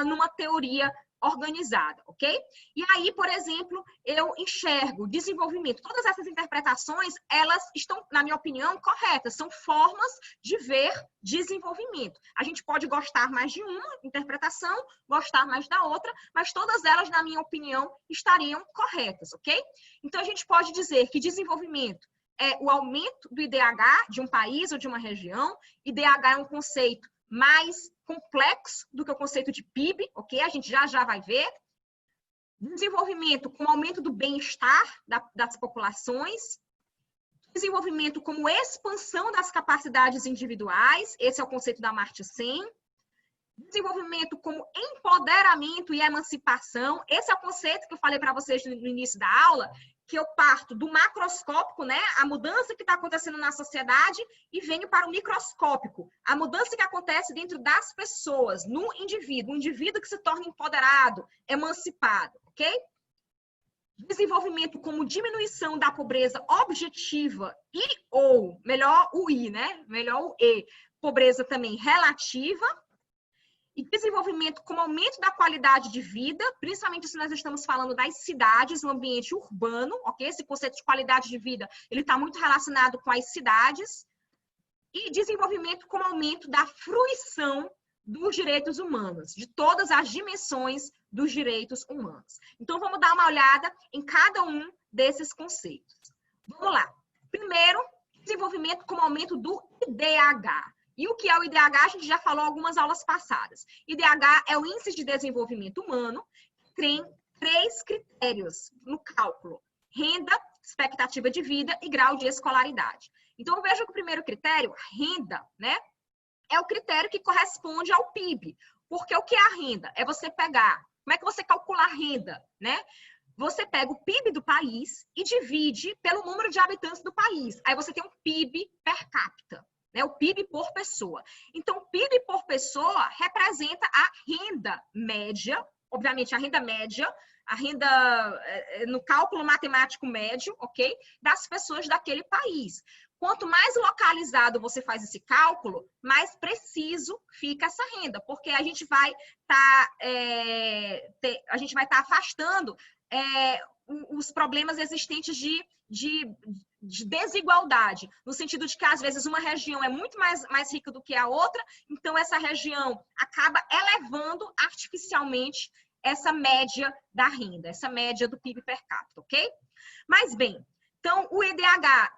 numa teoria organizada, ok? E aí, por exemplo, eu enxergo desenvolvimento. Todas essas interpretações, elas estão, na minha opinião, corretas. São formas de ver desenvolvimento. A gente pode gostar mais de uma interpretação, gostar mais da outra, mas todas elas, na minha opinião, estariam corretas, ok? Então, a gente pode dizer que desenvolvimento é o aumento do IDH de um país ou de uma região. IDH é um conceito mais complexo do que o conceito de PIB, ok? A gente já vai ver. Desenvolvimento com aumento do bem-estar das populações. Desenvolvimento como expansão das capacidades individuais. Esse é o conceito da Amartya Sen. Desenvolvimento como empoderamento e emancipação. Esse é o conceito que eu falei para vocês no início da aula, que eu parto do macroscópico, né? A mudança que está acontecendo na sociedade, e venho para o microscópico. A mudança que acontece dentro das pessoas, no indivíduo. O indivíduo que se torna empoderado, emancipado, ok? Desenvolvimento como diminuição da pobreza objetiva ou, melhor o I, né? Melhor o E. Pobreza também relativa. E desenvolvimento como aumento da qualidade de vida, principalmente se nós estamos falando das cidades, no ambiente urbano, ok? Esse conceito de qualidade de vida, ele está muito relacionado com as cidades. E desenvolvimento como aumento da fruição dos direitos humanos, de todas as dimensões dos direitos humanos. Então, vamos dar uma olhada em cada um desses conceitos. Vamos lá. Primeiro, desenvolvimento como aumento do IDH. E o que é o IDH? A gente já falou algumas aulas passadas. IDH é o Índice de Desenvolvimento Humano, que tem 3 critérios no cálculo: renda, expectativa de vida e grau de escolaridade. Então, eu vejo que o primeiro critério, renda, né, é o critério que corresponde ao PIB. Porque o que é a renda? É você pegar... Como é que você calcula a renda, né? Você pega o PIB do país e divide pelo número de habitantes do país. Aí você tem um PIB per capita. Né, o PIB por pessoa. Então, o PIB por pessoa representa a renda média, obviamente a renda média, a renda no cálculo matemático médio, ok? Das pessoas daquele país. Quanto mais localizado você faz esse cálculo, mais preciso fica essa renda, porque a gente vai estar afastando os problemas existentes de de desigualdade, no sentido de que, às vezes, uma região é muito mais rica do que a outra, então essa região acaba elevando artificialmente essa média da renda, essa média do PIB per capita, ok? Mas, bem, então, o IDH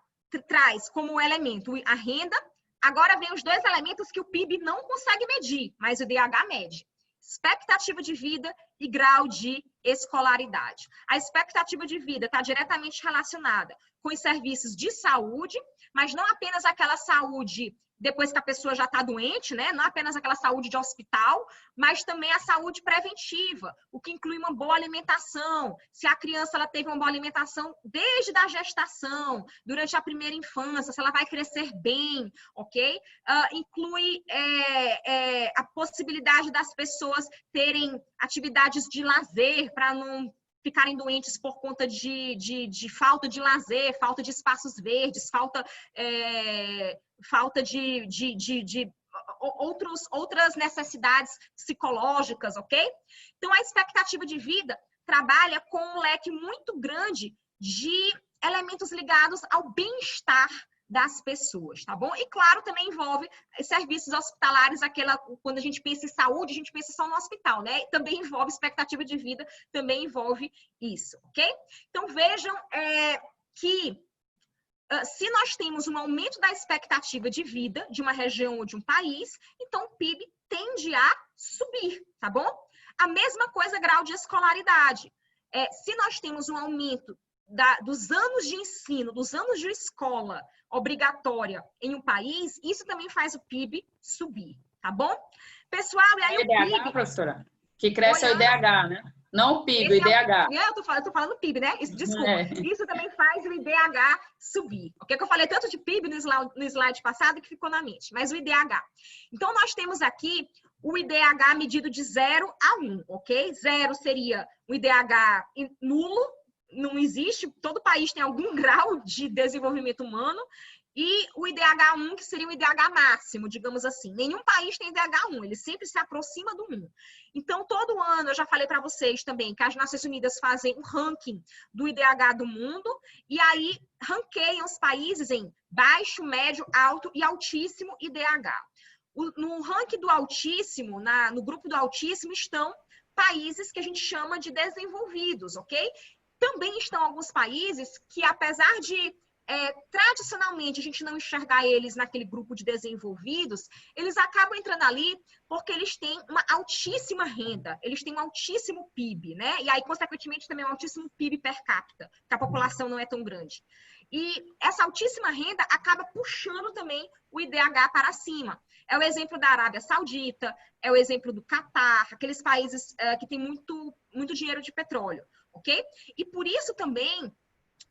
traz como elemento a renda. Agora vem os dois elementos que o PIB não consegue medir, mas o IDH mede. Expectativa de vida e grau de escolaridade. A expectativa de vida está diretamente relacionada com os serviços de saúde, mas não apenas aquela saúde depois que a pessoa já está doente, né? Não apenas aquela saúde de hospital, mas também a saúde preventiva, o que inclui uma boa alimentação. Se a criança ela teve uma boa alimentação desde a gestação, durante a primeira infância, se ela vai crescer bem, ok? Inclui a possibilidade das pessoas terem atividades de lazer para não ficarem doentes por conta de falta de lazer, falta de espaços verdes, falta de outras necessidades psicológicas, ok? Então, a expectativa de vida trabalha com um leque muito grande de elementos ligados ao bem-estar das pessoas, tá bom? E, claro, também envolve serviços hospitalares, quando a gente pensa em saúde, a gente pensa só no hospital, né? Também envolve expectativa de vida, também envolve isso, ok? Então, vejam que se nós temos um aumento da expectativa de vida de uma região ou de um país, então o PIB tende a subir, tá bom? A mesma coisa, grau de escolaridade. Se nós temos um aumento dos anos de ensino, dos anos de escola obrigatória em um país, isso também faz o PIB subir, tá bom? Pessoal, e aí o IDH, PIB... professora, que cresce é o IDH, né? Não o PIB, o IDH. Eu tô falando PIB, né? Desculpa. Isso também faz o IDH subir. Ok? Que eu falei tanto de PIB no slide passado que ficou na mente. Mas o IDH. Então, nós temos aqui o IDH medido de 0 a 1, ok? 0 seria o IDH nulo, não existe, todo país tem algum grau de desenvolvimento humano, e o IDH1, que seria o IDH máximo, digamos assim. Nenhum país tem IDH1, ele sempre se aproxima do 1. Então, todo ano, eu já falei para vocês também, que as Nações Unidas fazem um ranking do IDH do mundo, e aí ranqueiam os países em baixo, médio, alto e altíssimo IDH. No ranking do altíssimo, no grupo do altíssimo, estão países que a gente chama de desenvolvidos, ok? Também estão alguns países que, apesar de tradicionalmente a gente não enxergar eles naquele grupo de desenvolvidos, eles acabam entrando ali porque eles têm uma altíssima renda, eles têm um altíssimo PIB, né? E aí, consequentemente, também um altíssimo PIB per capita, que a população não é tão grande. E essa altíssima renda acaba puxando também o IDH para cima. É o exemplo da Arábia Saudita, é o exemplo do Catar, aqueles países que têm muito dinheiro de petróleo, ok? E por isso também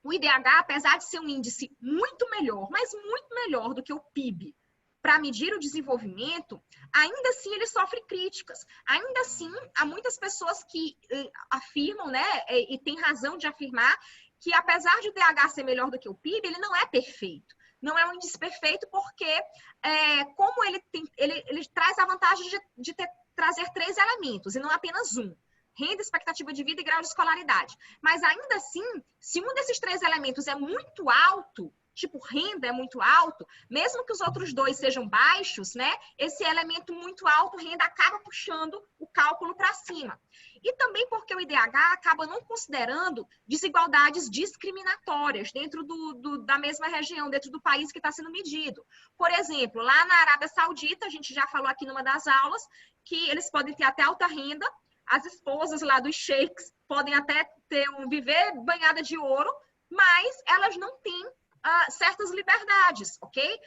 o IDH, apesar de ser um índice muito melhor, mas muito melhor do que o PIB para medir o desenvolvimento, ainda assim ele sofre críticas. Ainda assim, há muitas pessoas que afirmam, né, e tem razão de afirmar, que apesar de o IDH ser melhor do que o PIB, ele não é perfeito. Não é um índice perfeito porque, como ele traz a vantagem de trazer 3 elementos e não apenas um. Renda, expectativa de vida e grau de escolaridade. Mas ainda assim, se um desses 3 elementos é muito alto, tipo renda é muito alto, mesmo que os outros 2 sejam baixos, né? Esse elemento muito alto, renda, acaba puxando o cálculo para cima. E também porque o IDH acaba não considerando desigualdades discriminatórias dentro da mesma região, dentro do país que está sendo medido. Por exemplo, lá na Arábia Saudita, a gente já falou aqui numa das aulas, que eles podem ter até alta renda, as esposas lá dos sheiks podem até viver banhada de ouro, mas elas não têm certas liberdades, ok?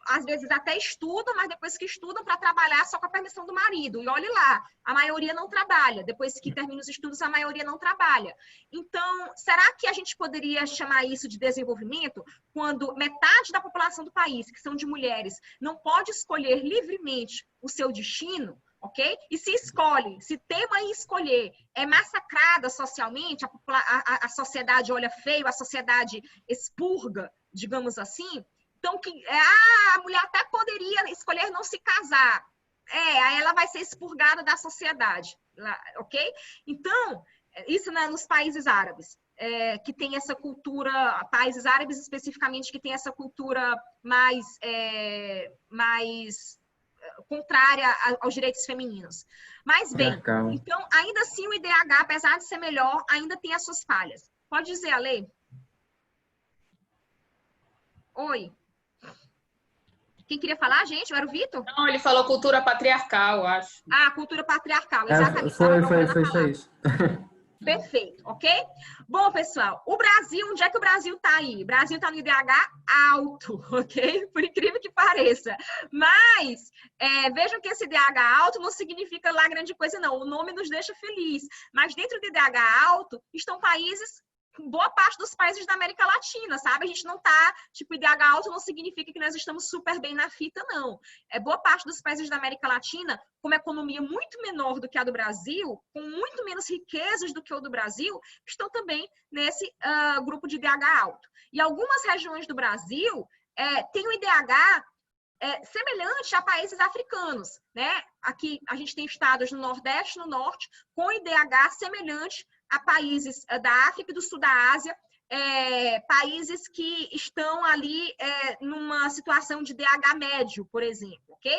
Às vezes até estudam, mas depois que estudam para trabalhar só com a permissão do marido. E olhe lá, a maioria não trabalha. Depois que termina os estudos, a maioria não trabalha. Então, será que a gente poderia chamar isso de desenvolvimento quando metade da população do país, que são de mulheres, não pode escolher livremente o seu destino? Ok? E se tema em escolher é massacrada socialmente, a sociedade olha feio, a sociedade expurga, digamos assim, então a mulher até poderia escolher não se casar, aí ela vai ser expurgada da sociedade, ok? Então, isso nos países árabes. que tem essa cultura, países árabes especificamente, que tem essa cultura mais contrária aos direitos femininos. Mas, bem, então, ainda assim, o IDH, apesar de ser melhor, ainda tem as suas falhas. Pode dizer, Ale? Oi. Quem queria falar, gente? Eu era o Vitor? Não, ele falou cultura patriarcal, eu acho. Ah, cultura patriarcal, exatamente. Foi só isso. Perfeito, ok? Bom, pessoal, o Brasil, onde é que o Brasil está aí? O Brasil está no IDH alto, ok? Por incrível que pareça. Mas, vejam que esse IDH alto não significa lá grande coisa, não. O nome nos deixa feliz. Mas dentro do IDH alto estão países, boa parte dos países da América Latina, sabe? A gente não tá, tipo, IDH alto não significa que nós estamos super bem na fita, não. Boa parte dos países da América Latina, com uma economia muito menor do que a do Brasil, com muito menos riquezas do que o do Brasil, estão também nesse grupo de IDH alto. E algumas regiões do Brasil têm um IDH semelhante a países africanos, né? Aqui a gente tem estados no Nordeste, no Norte, com IDH semelhante a países da África e do Sul da Ásia, países que estão ali numa situação de DH médio, por exemplo, ok?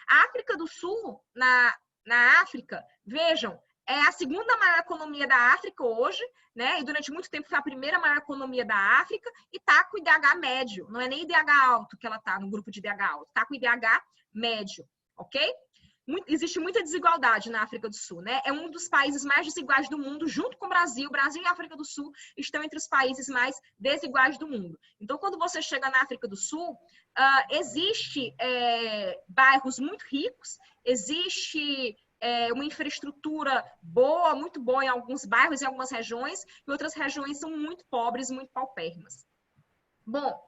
A África do Sul, na África, vejam, é a segunda maior economia da África hoje, né? E durante muito tempo foi a primeira maior economia da África e está com IDH médio, não é nem IDH alto que ela está no grupo de IDH alto, está com IDH médio, ok? Existe muita desigualdade na África do Sul, né? É um dos países mais desiguais do mundo, junto com o Brasil. O Brasil e a África do Sul estão entre os países mais desiguais do mundo. Então, quando você chega na África do Sul, existe bairros muito ricos, existe uma infraestrutura boa, muito boa em alguns bairros, em algumas regiões, e outras regiões são muito pobres, muito paupérrimas. Bom.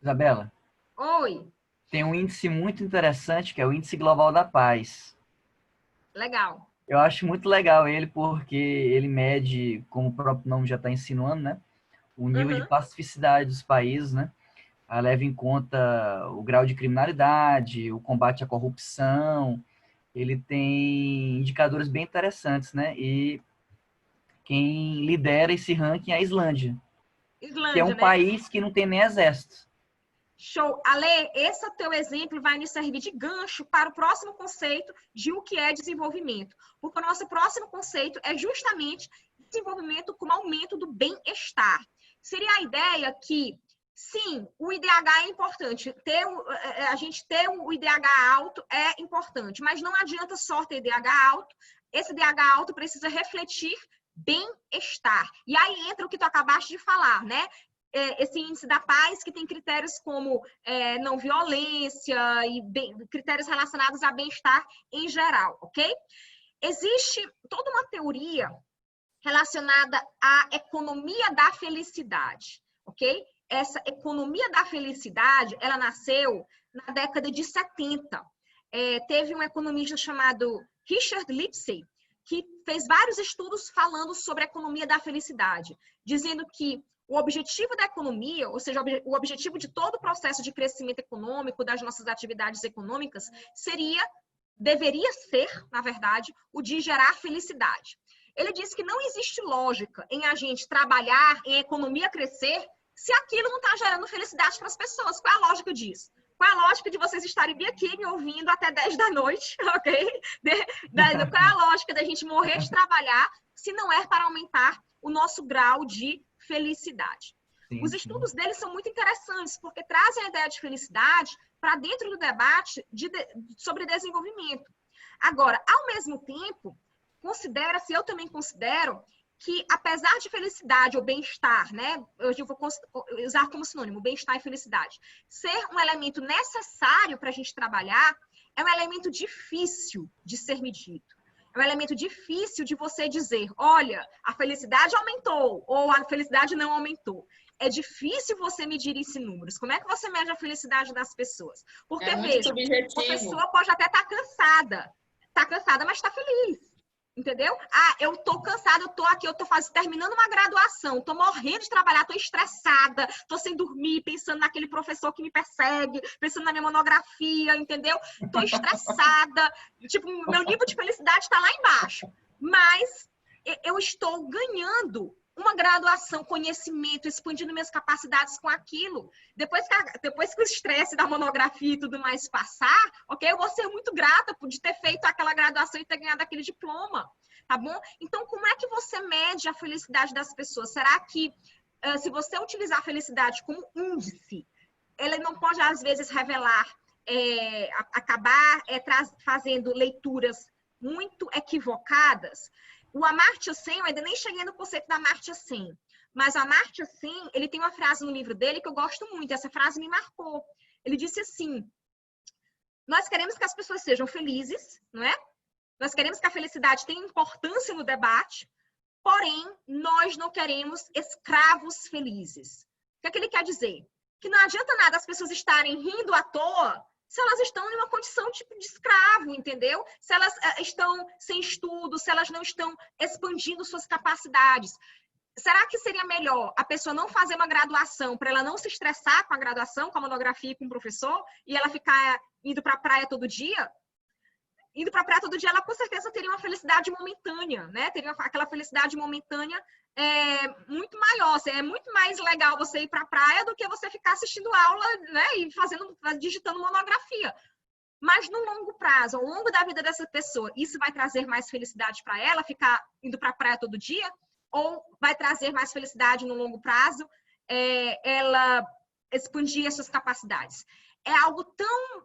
Isabela. Oi. Tem um índice muito interessante, que é o Índice Global da Paz. Legal. Eu acho muito legal ele, porque ele mede, como o próprio nome já está insinuando, né? O nível de pacificidade dos países, né? Leva em conta o grau de criminalidade, o combate à corrupção. Ele tem indicadores bem interessantes, né? E quem lidera esse ranking é a Islândia. Que é um país que não tem nem exército. Show. Ale, esse teu exemplo vai nos servir de gancho para o próximo conceito de o que é desenvolvimento. Porque o nosso próximo conceito é justamente desenvolvimento como aumento do bem-estar. Seria a ideia que, sim, o IDH é importante. A gente ter o IDH alto é importante, mas não adianta só ter IDH alto. Esse IDH alto precisa refletir bem-estar. E aí entra o que tu acabaste de falar, né? Esse índice da paz, que tem critérios como não violência e critérios relacionados a bem-estar em geral, ok? Existe toda uma teoria relacionada à economia da felicidade, ok? Essa economia da felicidade, ela nasceu na década de 70. Teve um economista chamado Richard Lipsey, que fez vários estudos falando sobre a economia da felicidade, dizendo que o objetivo da economia, ou seja, o objetivo de todo o processo de crescimento econômico, das nossas atividades econômicas, deveria ser, na verdade, o de gerar felicidade. Ele disse que não existe lógica em a gente trabalhar, em a economia crescer, se aquilo não está gerando felicidade para as pessoas. Qual é a lógica disso? Qual é a lógica de vocês estarem bem aqui me ouvindo até 10 da noite, ok? Qual é a lógica da gente morrer de trabalhar se não é para aumentar o nosso grau de felicidade? Sim, os estudos deles são muito interessantes, porque trazem a ideia de felicidade para dentro do debate sobre desenvolvimento. Agora, ao mesmo tempo, eu também considero que, apesar de felicidade ou bem-estar, né, hoje eu vou usar como sinônimo, bem-estar e felicidade, ser um elemento necessário para a gente trabalhar, é um elemento difícil de ser medido. É um elemento difícil de você dizer, olha, a felicidade aumentou ou a felicidade não aumentou. É difícil você medir isso em números. Como é que você mede a felicidade das pessoas? Porque, veja, a pessoa pode até estar cansada, mas está feliz. Entendeu? Eu tô cansada, eu tô aqui, terminando uma graduação, tô morrendo de trabalhar, tô estressada, tô sem dormir, pensando naquele professor que me persegue, pensando na minha monografia, entendeu? Tô estressada, tipo, meu nível de felicidade tá lá embaixo. Mas eu estou ganhando uma graduação, conhecimento, expandindo minhas capacidades com aquilo. Depois que o estresse da monografia e tudo mais passar, ok? Eu vou ser muito grata por ter feito aquela graduação e ter ganhado aquele diploma, tá bom? Então, como é que você mede a felicidade das pessoas? Será que, se você utilizar a felicidade como índice, ele não pode, às vezes, revelar, acabar fazendo leituras muito equivocadas? O Amartya Sen, eu ainda nem cheguei no conceito da Amartya Sen, mas o Amartya Sen, ele tem uma frase no livro dele que eu gosto muito, essa frase me marcou. Ele disse assim: nós queremos que as pessoas sejam felizes, não é? Nós queremos que a felicidade tenha importância no debate, porém, nós não queremos escravos felizes. O que é que ele quer dizer? Que não adianta nada as pessoas estarem rindo à toa se elas estão em uma condição tipo de escravo, entendeu? Se elas estão sem estudo, se elas não estão expandindo suas capacidades. Será que seria melhor a pessoa não fazer uma graduação para ela não se estressar com a graduação, com a monografia e com o professor, e ela ficar indo para a praia todo dia? Indo para a praia todo dia, ela com certeza teria uma felicidade momentânea, né? Teria aquela felicidade momentânea muito maior. É muito mais legal você ir para a praia do que você ficar assistindo aula, né? E digitando monografia. Mas no longo prazo, ao longo da vida dessa pessoa, isso vai trazer mais felicidade para ela, ficar indo para a praia todo dia? Ou vai trazer mais felicidade no longo prazo, ela expandir as suas capacidades? É algo tão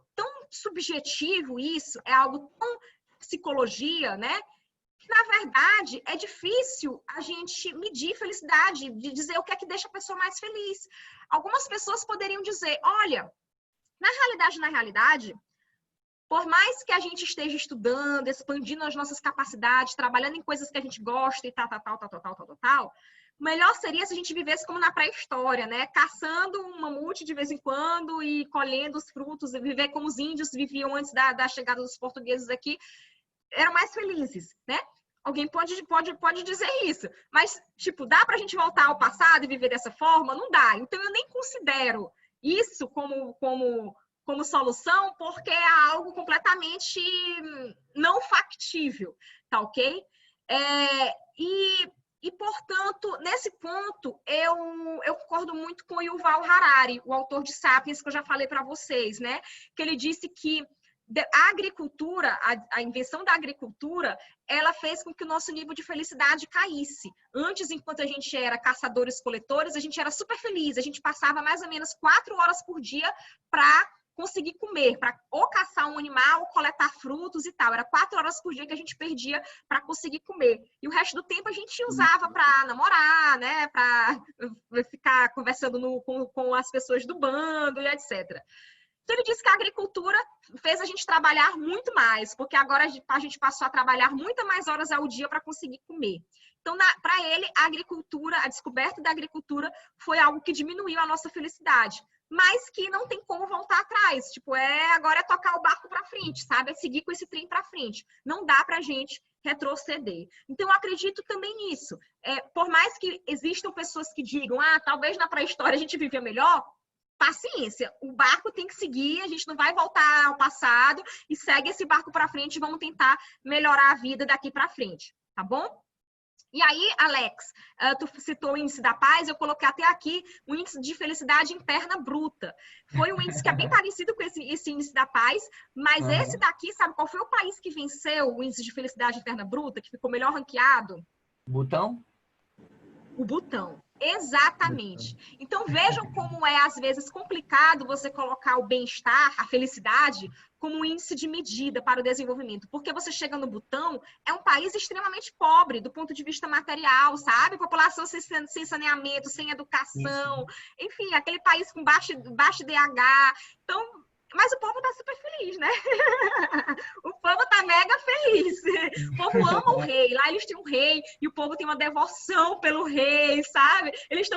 subjetivo isso, é algo tão psicologia, né? Que, na verdade, é difícil a gente medir felicidade, de dizer o que é que deixa a pessoa mais feliz. Algumas pessoas poderiam dizer, olha, na realidade, por mais que a gente esteja estudando, expandindo as nossas capacidades, trabalhando em coisas que a gente gosta e tal, melhor seria se a gente vivesse como na pré-história, né? Caçando um mamute de vez em quando e colhendo os frutos, e viver como os índios viviam antes da chegada dos portugueses aqui, eram mais felizes, né? Alguém pode dizer isso, mas, tipo, dá pra gente voltar ao passado e viver dessa forma? Não dá. Então, eu nem considero isso como solução, porque é algo completamente não factível, tá ok? E, portanto, nesse ponto, eu concordo muito com o Yuval Harari, o autor de Sapiens, que eu já falei para vocês, né? Que ele disse que a agricultura, a invenção da agricultura, ela fez com que o nosso nível de felicidade caísse. Antes, enquanto a gente era caçadores-coletores, a gente era super feliz. A gente passava mais ou menos 4 horas por dia para conseguir comer, para ou caçar um animal, ou coletar frutos e tal. Era 4 horas por dia que a gente perdia para conseguir comer. E o resto do tempo a gente usava para namorar, né? Para ficar conversando com as pessoas do bando e etc. Então, ele disse que a agricultura fez a gente trabalhar muito mais, porque agora a gente passou a trabalhar muitas mais horas ao dia para conseguir comer. Então, para ele, a agricultura, a descoberta da agricultura foi algo que diminuiu a nossa felicidade, mas que não tem como voltar atrás. Tipo, agora é tocar o barco para frente, sabe? É seguir com esse trem para frente. Não dá para a gente retroceder. Então, eu acredito também nisso. Por mais que existam pessoas que digam, talvez na pré-história a gente vivia melhor, paciência, o barco tem que seguir, a gente não vai voltar ao passado e segue esse barco para frente e vamos tentar melhorar a vida daqui para frente, tá bom? E aí, Alex, tu citou o índice da paz, eu coloquei até aqui o índice de felicidade interna bruta. Foi um índice que é bem parecido com esse índice da paz, mas esse daqui, sabe qual foi o país que venceu o índice de felicidade interna bruta, que ficou melhor ranqueado? Butão? O Butão. Exatamente. Então, vejam como é, às vezes, complicado você colocar o bem-estar, a felicidade, como um índice de medida para o desenvolvimento. Porque você chega no Butão, é um país extremamente pobre do ponto de vista material, sabe? População sem saneamento, sem educação, enfim, aquele país com baixo DH. Então, mas o povo está super feliz, né? O povo está mega feliz. O povo ama o rei. Lá eles têm um rei e o povo tem uma devoção pelo rei, sabe? Eles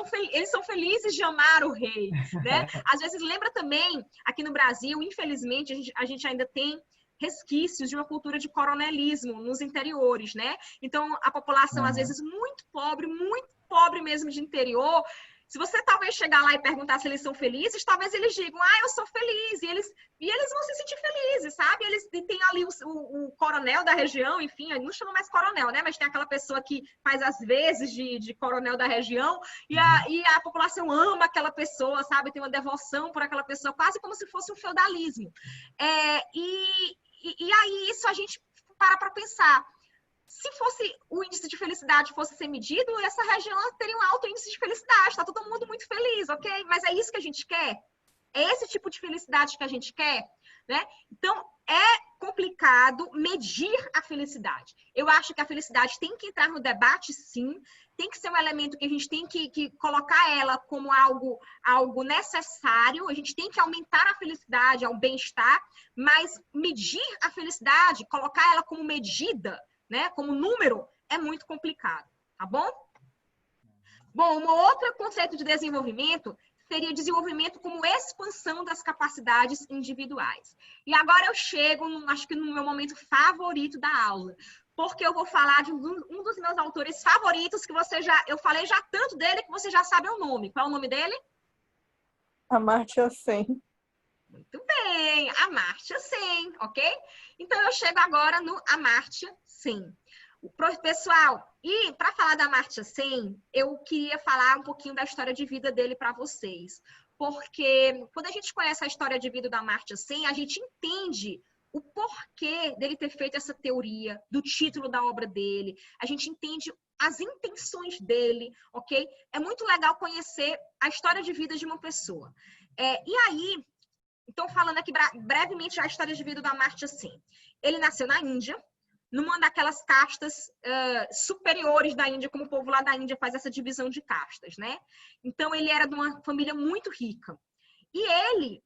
são felizes de amar o rei, né? Às vezes lembra também, aqui no Brasil, infelizmente, a gente ainda tem resquícios de uma cultura de coronelismo nos interiores, né? Então, a população, às vezes, muito pobre mesmo de interior, Se você talvez chegar lá e perguntar se eles são felizes, talvez eles digam, eu sou feliz, e eles vão se sentir felizes, sabe? Eles têm ali o coronel da região, enfim, não chama mais coronel, né? Mas tem aquela pessoa que faz as vezes de coronel da região, e a população ama aquela pessoa, sabe? Tem uma devoção por aquela pessoa, quase como se fosse um feudalismo. E aí isso a gente para pensar. Se fosse o índice de felicidade fosse ser medido, essa região teria um alto índice de felicidade, está todo mundo muito feliz, ok? Mas é isso que a gente quer? É esse tipo de felicidade que a gente quer? Né? Então, é complicado medir a felicidade. Eu acho que a felicidade tem que entrar no debate, sim, tem que ser um elemento que a gente tem que colocar ela como algo necessário, a gente tem que aumentar a felicidade, o bem-estar, mas medir a felicidade, colocar ela como medida, né, como número, é muito complicado, tá bom? Bom, um outro conceito de desenvolvimento seria desenvolvimento como expansão das capacidades individuais. E agora eu chego, acho que no meu momento favorito da aula, porque eu vou falar de um dos meus autores favoritos, que eu falei já tanto dele que você já sabe o nome. Qual é o nome dele? Amartya Sen. Muito bem, Amartya Sen, ok? Então, eu chego agora no Amartya Sen. Pessoal, e para falar da Amartya Sen, eu queria falar um pouquinho da história de vida dele para vocês. Porque quando a gente conhece a história de vida da Amartya Sen, a gente entende o porquê dele ter feito essa teoria, do título da obra dele. A gente entende as intenções dele, ok? É muito legal conhecer a história de vida de uma pessoa. E aí, então, falando aqui brevemente a história de vida do Amartya Sen. Ele nasceu na Índia, numa daquelas castas superiores da Índia, como o povo lá da Índia faz essa divisão de castas, né? Então, ele era de uma família muito rica. E ele,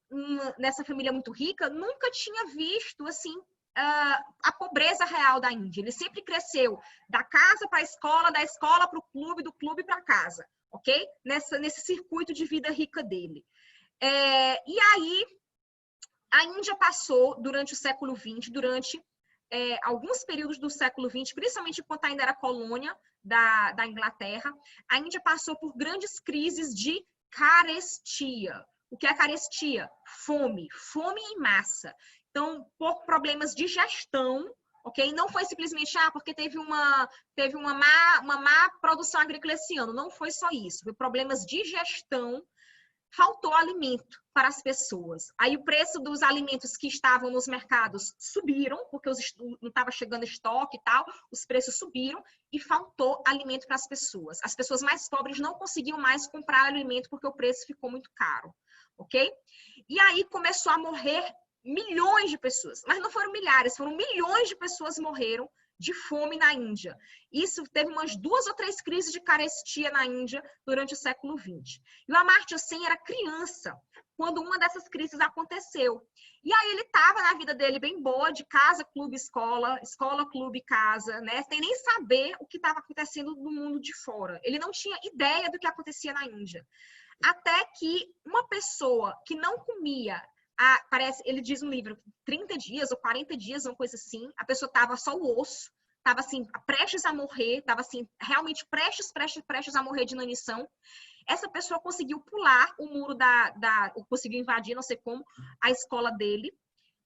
nessa família muito rica, nunca tinha visto, assim, a pobreza real da Índia. Ele sempre cresceu da casa para a escola, da escola para o clube, do clube para casa, ok? Nesse circuito de vida rica dele. E aí, a Índia passou, durante o século XX, durante alguns períodos do século XX, principalmente quando ainda era colônia da Inglaterra, a Índia passou por grandes crises de carestia. O que é carestia? Fome. Fome em massa. Então, por problemas de gestão, ok? Não foi simplesmente, porque teve uma má produção agrícola esse ano. Não foi só isso. Foi problemas de gestão. Faltou alimento para as pessoas. Aí o preço dos alimentos que estavam nos mercados subiram, porque não estava chegando estoque e tal, os preços subiram e faltou alimento para as pessoas. As pessoas mais pobres não conseguiam mais comprar alimento porque o preço ficou muito caro, ok? E aí começou a morrer milhões de pessoas, mas não foram milhares, foram milhões de pessoas morreram de fome na Índia. Isso teve umas 2 ou 3 crises de carestia na Índia durante o século XX. E o Amartya Sen era criança quando uma dessas crises aconteceu. E aí ele estava na vida dele bem boa, de casa, clube, escola, escola, clube, casa, né? Sem nem saber o que estava acontecendo no mundo de fora. Ele não tinha ideia do que acontecia na Índia. Até que uma pessoa que não comia, ele diz no livro, 30 dias ou 40 dias, uma coisa assim, a pessoa estava só o osso, estava assim, prestes a morrer, estava assim, realmente prestes a morrer de inanição. Essa pessoa conseguiu pular o muro conseguiu invadir, não sei como, a escola dele,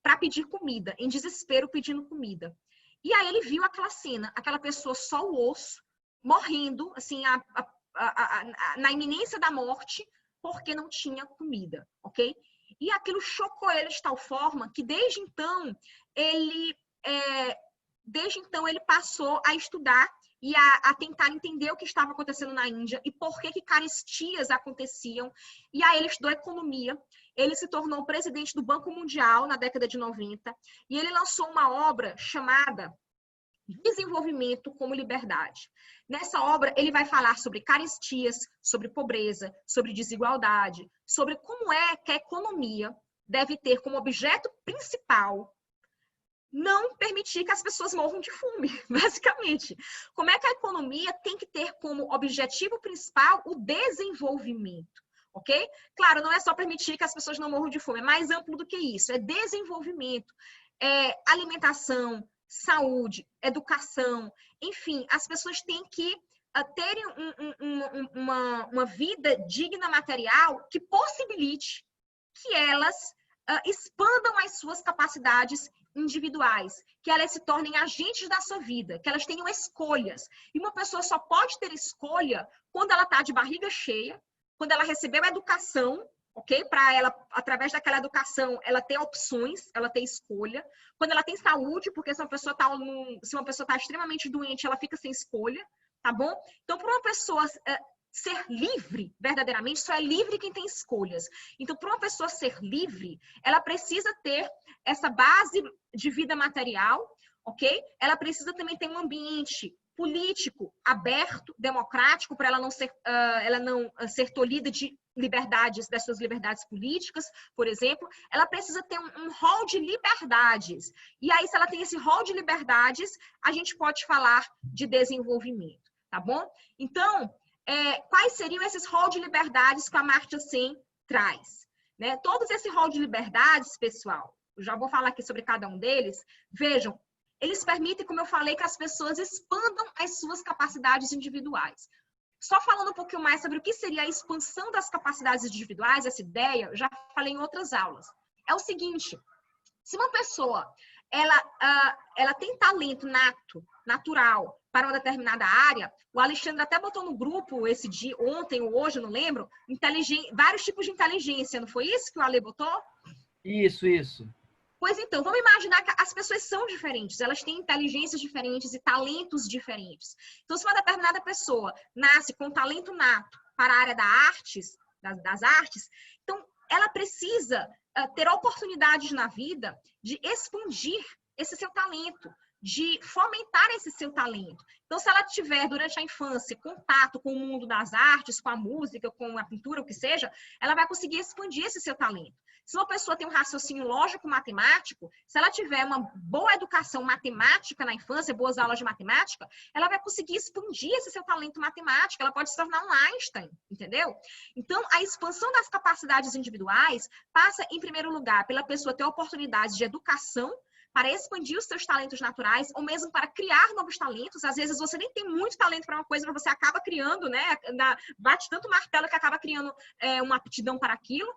para pedir comida, em desespero pedindo comida. E aí ele viu aquela cena, aquela pessoa só o osso, morrendo, assim, na iminência da morte, porque não tinha comida, ok? E aquilo chocou ele de tal forma que desde então ele passou a estudar e a tentar entender o que estava acontecendo na Índia e por que carestias aconteciam. E aí ele estudou economia, ele se tornou presidente do Banco Mundial na década de 90 e ele lançou uma obra chamada Desenvolvimento como Liberdade. Nessa obra, ele vai falar sobre carestias, sobre pobreza, sobre desigualdade, sobre como é que a economia deve ter como objeto principal não permitir que as pessoas morram de fome, basicamente. Como é que a economia tem que ter como objetivo principal o desenvolvimento, ok? Claro, não é só permitir que as pessoas não morram de fome, é mais amplo do que isso, é desenvolvimento, alimentação, saúde, educação, enfim, as pessoas têm que terem uma vida digna material que possibilite que elas expandam as suas capacidades individuais, que elas se tornem agentes da sua vida, que elas tenham escolhas. E uma pessoa só pode ter escolha quando ela está de barriga cheia, quando ela recebeu a educação, ok? Para ela, através daquela educação, ela ter opções, ela ter escolha. Quando ela tem saúde, porque se uma pessoa está extremamente doente, ela fica sem escolha, tá bom? Então, para uma pessoa ser livre, verdadeiramente, só é livre quem tem escolhas. Então, para uma pessoa ser livre, ela precisa ter essa base de vida material, ok? Ela precisa também ter um ambiente político aberto, democrático, para ela não ser tolhida de liberdades, das suas liberdades políticas, por exemplo. Ela precisa ter um rol de liberdades. E aí, se ela tem esse rol de liberdades, a gente pode falar de desenvolvimento, tá bom? Então, quais seriam esses rol de liberdades que a Amartya Sen traz? Né? Todos esse rol de liberdades, pessoal, eu já vou falar aqui sobre cada um deles, vejam, eles permitem, como eu falei, que as pessoas expandam as suas capacidades individuais. Só falando um pouquinho mais sobre o que seria a expansão das capacidades individuais, essa ideia, eu já falei em outras aulas. É o seguinte, se uma pessoa ela tem talento natural para uma determinada área, o Alexandre até botou no grupo esse dia, ontem ou hoje, eu não lembro, vários tipos de inteligência, não foi isso que o Ale botou? Isso. Pois então, vamos imaginar que as pessoas são diferentes, elas têm inteligências diferentes e talentos diferentes. Então, se uma determinada pessoa nasce com talento nato para a área das artes, então ela precisa ter oportunidades na vida de expandir esse seu talento, de fomentar esse seu talento. Então, se ela tiver, durante a infância, contato com o mundo das artes, com a música, com a pintura, o que seja, ela vai conseguir expandir esse seu talento. Se uma pessoa tem um raciocínio lógico-matemático, se ela tiver uma boa educação matemática na infância, boas aulas de matemática, ela vai conseguir expandir esse seu talento matemático, ela pode se tornar um Einstein, entendeu? Então, a expansão das capacidades individuais passa, em primeiro lugar, pela pessoa ter oportunidades de educação, para expandir os seus talentos naturais, ou mesmo para criar novos talentos. Às vezes você nem tem muito talento para uma coisa, mas você acaba criando, né? Bate tanto martelo que acaba criando uma aptidão para aquilo.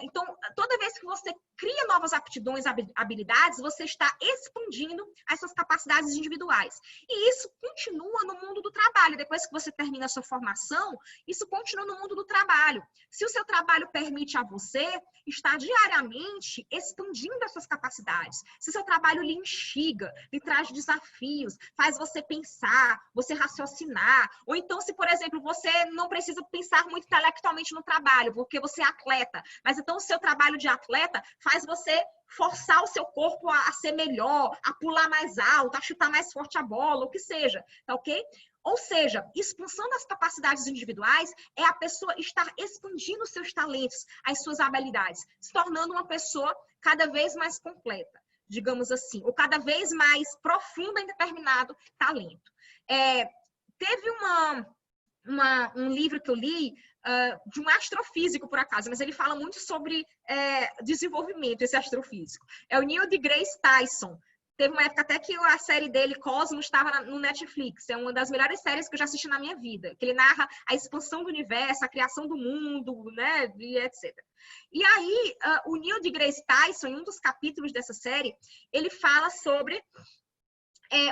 Então, toda vez que você cria novas aptidões, habilidades, você está expandindo as suas capacidades individuais. E isso continua no mundo do trabalho. Depois que você termina a sua formação, isso continua no mundo do trabalho. Se o seu trabalho permite a você estar diariamente expandindo as suas capacidades, se o seu trabalho lhe instiga, lhe traz desafios, faz você pensar, você raciocinar, ou então se, por exemplo, você não precisa pensar muito intelectualmente no trabalho, porque você é atleta, mas então o seu trabalho de atleta faz você forçar o seu corpo a ser melhor, a pular mais alto, a chutar mais forte a bola, o que seja, tá ok? Ou seja, expansão das capacidades individuais é a pessoa estar expandindo os seus talentos, as suas habilidades, se tornando uma pessoa cada vez mais completa, digamos assim, ou cada vez mais profunda em determinado talento. Teve um livro que eu li de um astrofísico, por acaso, mas ele fala muito sobre desenvolvimento, esse astrofísico. É o Neil deGrasse Tyson. Teve uma época até que a série dele, Cosmos, estava no Netflix. É uma das melhores séries que eu já assisti na minha vida. Que ele narra a expansão do universo, a criação do mundo, né, e etc. E aí, o Neil deGrasse Tyson, em um dos capítulos dessa série, ele fala sobre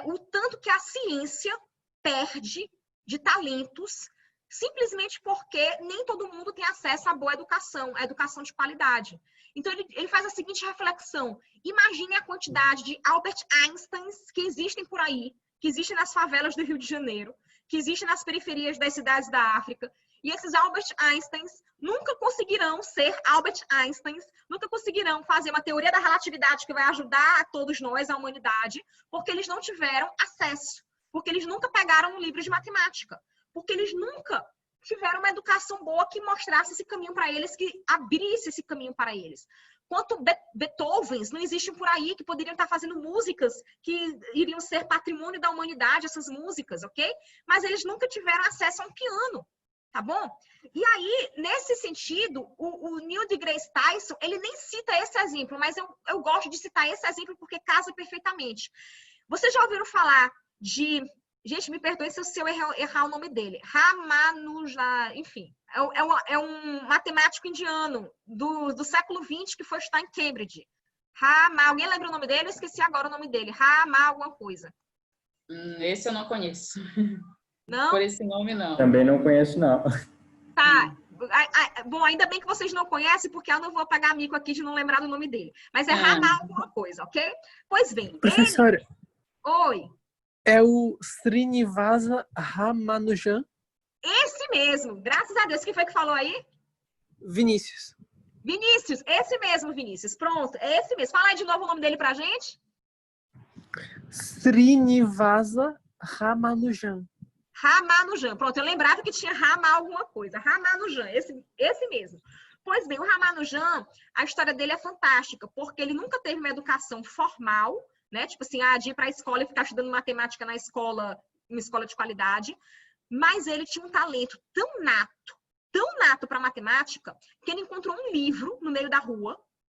o tanto que a ciência perde de talentos simplesmente porque nem todo mundo tem acesso à boa educação, à educação de qualidade. Então, ele faz a seguinte reflexão. Imagine a quantidade de Albert Einsteins que existem por aí, que existem nas favelas do Rio de Janeiro, que existem nas periferias das cidades da África. E esses Albert Einsteins nunca conseguirão ser Albert Einsteins, nunca conseguirão fazer uma teoria da relatividade que vai ajudar a todos nós, a humanidade, porque eles não tiveram acesso, porque eles nunca pegaram um livro de matemática, porque eles nunca tiveram uma educação boa que mostrasse esse caminho para eles, que abrisse esse caminho para eles. Quanto Beethovens não existem por aí que poderiam estar fazendo músicas que iriam ser patrimônio da humanidade, essas músicas, ok? Mas eles nunca tiveram acesso a um piano, tá bom? E aí, nesse sentido, o Neil deGrasse Tyson, ele nem cita esse exemplo, mas eu gosto de citar esse exemplo porque casa perfeitamente. Vocês já ouviram falar de Gente, me perdoe se eu errar o nome dele. Ramanuja, enfim. É um matemático indiano do século XX que foi estudar em Cambridge. Alguém lembra o nome dele? Eu esqueci agora o nome dele. Alguma coisa. Esse eu não conheço. Não? Por esse nome, não. Também não conheço, não. Tá. Bom, ainda bem que vocês não conhecem, porque eu não vou pagar mico aqui de não lembrar do nome dele. Mas é alguma coisa, ok? Pois bem. Professora, Oi. é o Srinivasa Ramanujan Esse mesmo. Graças a Deus. Quem foi que falou aí? Vinícius. Vinícius. Esse mesmo, Vinícius. Pronto. É esse mesmo. Fala aí de novo o nome dele pra gente. Srinivasa Ramanujan. Ramanujan. Pronto, eu lembrava que tinha alguma coisa. Ramanujan, esse mesmo. Pois bem, o Ramanujan, a história dele é fantástica, porque ele nunca teve uma educação formal, né? Tipo assim, de ir para a escola e ficar estudando matemática na escola, uma escola de qualidade, mas ele tinha um talento tão nato para matemática, que ele encontrou um livro no meio da rua,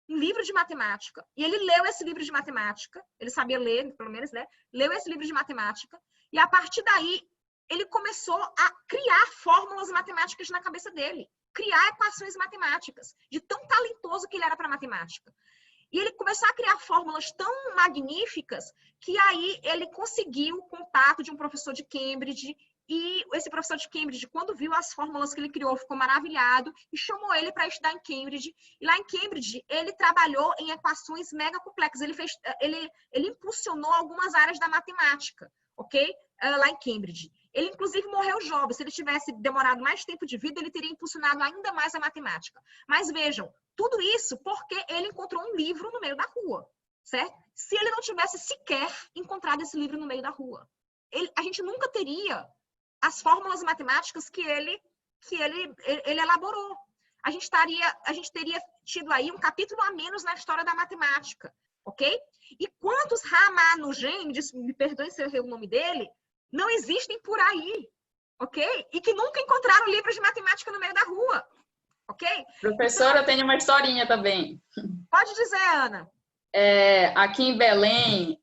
um livro de matemática, e ele leu esse livro de matemática, ele sabia ler, pelo menos, né? Leu esse livro de matemática, e a partir daí, ele começou a criar fórmulas matemáticas na cabeça dele, criar equações matemáticas, de tão talentoso que ele era para matemática. E ele começou a criar fórmulas tão magníficas que aí ele conseguiu o contato de um professor de Cambridge, e esse professor de Cambridge, quando viu as fórmulas que ele criou, ficou maravilhado e chamou ele para estudar em Cambridge. E lá em Cambridge, ele trabalhou em equações mega complexas. Ele impulsionou algumas áreas da matemática, ok? Lá em Cambridge. Ele, inclusive, morreu jovem. Se ele tivesse demorado mais tempo de vida, ele teria impulsionado ainda mais a matemática. Mas vejam, tudo isso porque ele encontrou um livro no meio da rua, certo? Se ele não tivesse sequer encontrado esse livro no meio da rua, a gente nunca teria as fórmulas matemáticas que ele elaborou. A gente teria tido aí um capítulo a menos na história da matemática, ok? E quantos Ramanujan, me perdoem se eu errei o nome dele, não existem por aí, ok? E que nunca encontraram livros de matemática no meio da rua, ok? Professora, eu tenho uma historinha também. Pode dizer, Ana. Aqui em Belém,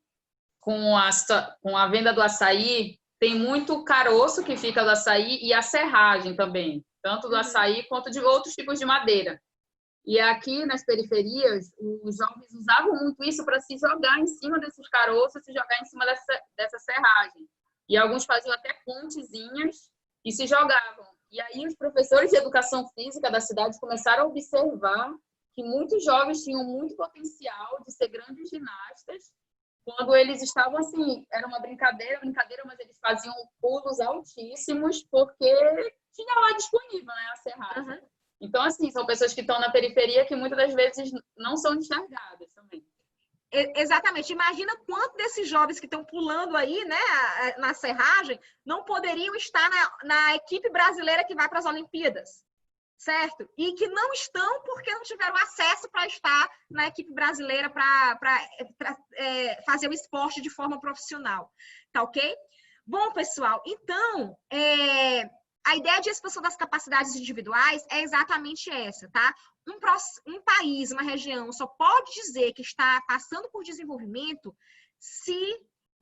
com a venda do açaí, tem muito caroço que fica do açaí e a serragem também, tanto do açaí quanto de outros tipos de madeira. E aqui nas periferias, os jovens usavam muito isso para se jogar em cima desses caroços, se jogar em cima dessa serragem. E alguns faziam até pontezinhas e se jogavam. E aí os professores de educação física da cidade começaram a observar que muitos jovens tinham muito potencial de ser grandes ginastas. Quando eles estavam assim, era uma brincadeira, mas eles faziam pulos altíssimos porque tinha lá disponível, né, a serragem. Uhum. Então, assim, são pessoas que estão na periferia que muitas das vezes não são enxergadas também. Exatamente. Imagina quanto desses jovens que estão pulando aí, né, na serragem, não poderiam estar na equipe brasileira que vai para as Olimpíadas, certo? E que não estão porque não tiveram acesso para estar na equipe brasileira para fazer o esporte de forma profissional. Tá ok? Bom, pessoal, então, a ideia de expansão das capacidades individuais é exatamente essa, tá? Um país, uma região, só pode dizer que está passando por desenvolvimento se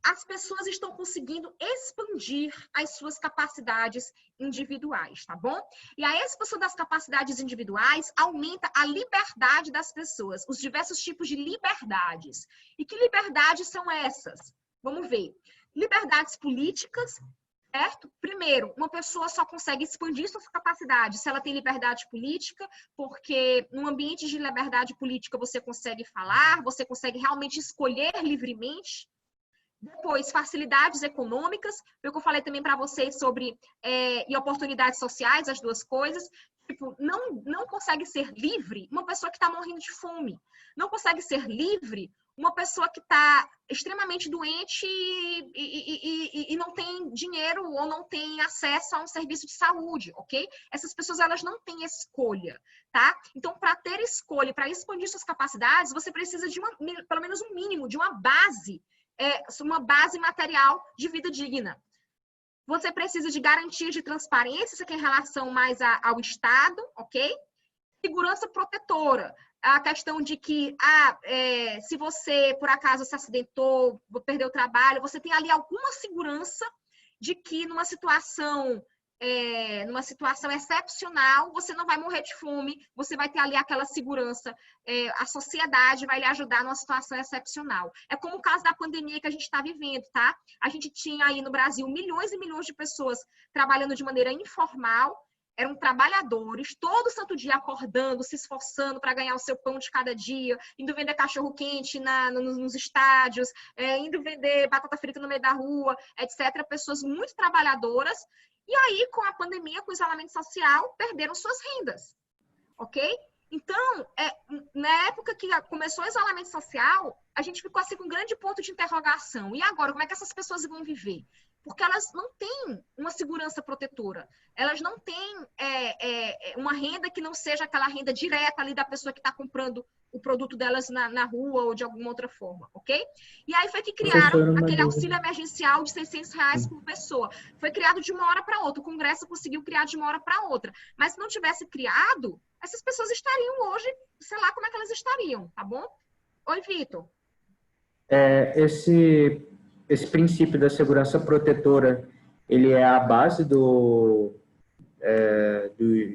as pessoas estão conseguindo expandir as suas capacidades individuais, tá bom? E a expansão das capacidades individuais aumenta a liberdade das pessoas, os diversos tipos de liberdades. E que liberdades são essas? Vamos ver. Liberdades políticas, certo? Primeiro, uma pessoa só consegue expandir suas capacidades se ela tem liberdade política, porque num ambiente de liberdade política você consegue falar, você consegue realmente escolher livremente. Depois, facilidades econômicas, foi o que eu falei também para vocês sobre e oportunidades sociais, as duas coisas. Tipo, não consegue ser livre uma pessoa que está morrendo de fome. Não consegue ser livre uma pessoa que está extremamente doente e não tem dinheiro ou não tem acesso a um serviço de saúde, ok? Essas pessoas, elas não têm escolha, tá? Então, para ter escolha, para expandir suas capacidades, você precisa de pelo menos um mínimo, de uma base material de vida digna. Você precisa de garantias de transparência, isso aqui é em relação mais ao Estado, ok? Segurança protetora. A questão de que, se você, por acaso, se acidentou, perdeu o trabalho, você tem ali alguma segurança de que numa situação excepcional, você não vai morrer de fome, você vai ter ali aquela segurança, a sociedade vai lhe ajudar numa situação excepcional. É como o caso da pandemia que a gente está vivendo, tá? A gente tinha aí no Brasil milhões e milhões de pessoas trabalhando de maneira informal, eram trabalhadores, todo santo dia acordando, se esforçando para ganhar o seu pão de cada dia, indo vender cachorro-quente nos estádios, indo vender batata frita no meio da rua, etc. Pessoas muito trabalhadoras. E aí, com a pandemia, com o isolamento social, perderam suas rendas, ok? Então, na época que começou o isolamento social, a gente ficou assim com um grande ponto de interrogação. E agora, como é que essas pessoas vão viver? Porque elas não têm uma segurança protetora. Elas não têm uma renda que não seja aquela renda direta ali da pessoa que está comprando o produto delas na rua ou de alguma outra forma, ok? E aí foi que criaram aquele auxílio emergencial de R$600 por pessoa. Foi criado de uma hora para outra. O Congresso conseguiu criar de uma hora para outra. Mas se não tivesse criado, essas pessoas estariam hoje, sei lá como é que elas estariam, tá bom? Oi, Vitor. Esse princípio da segurança protetora, ele é a base do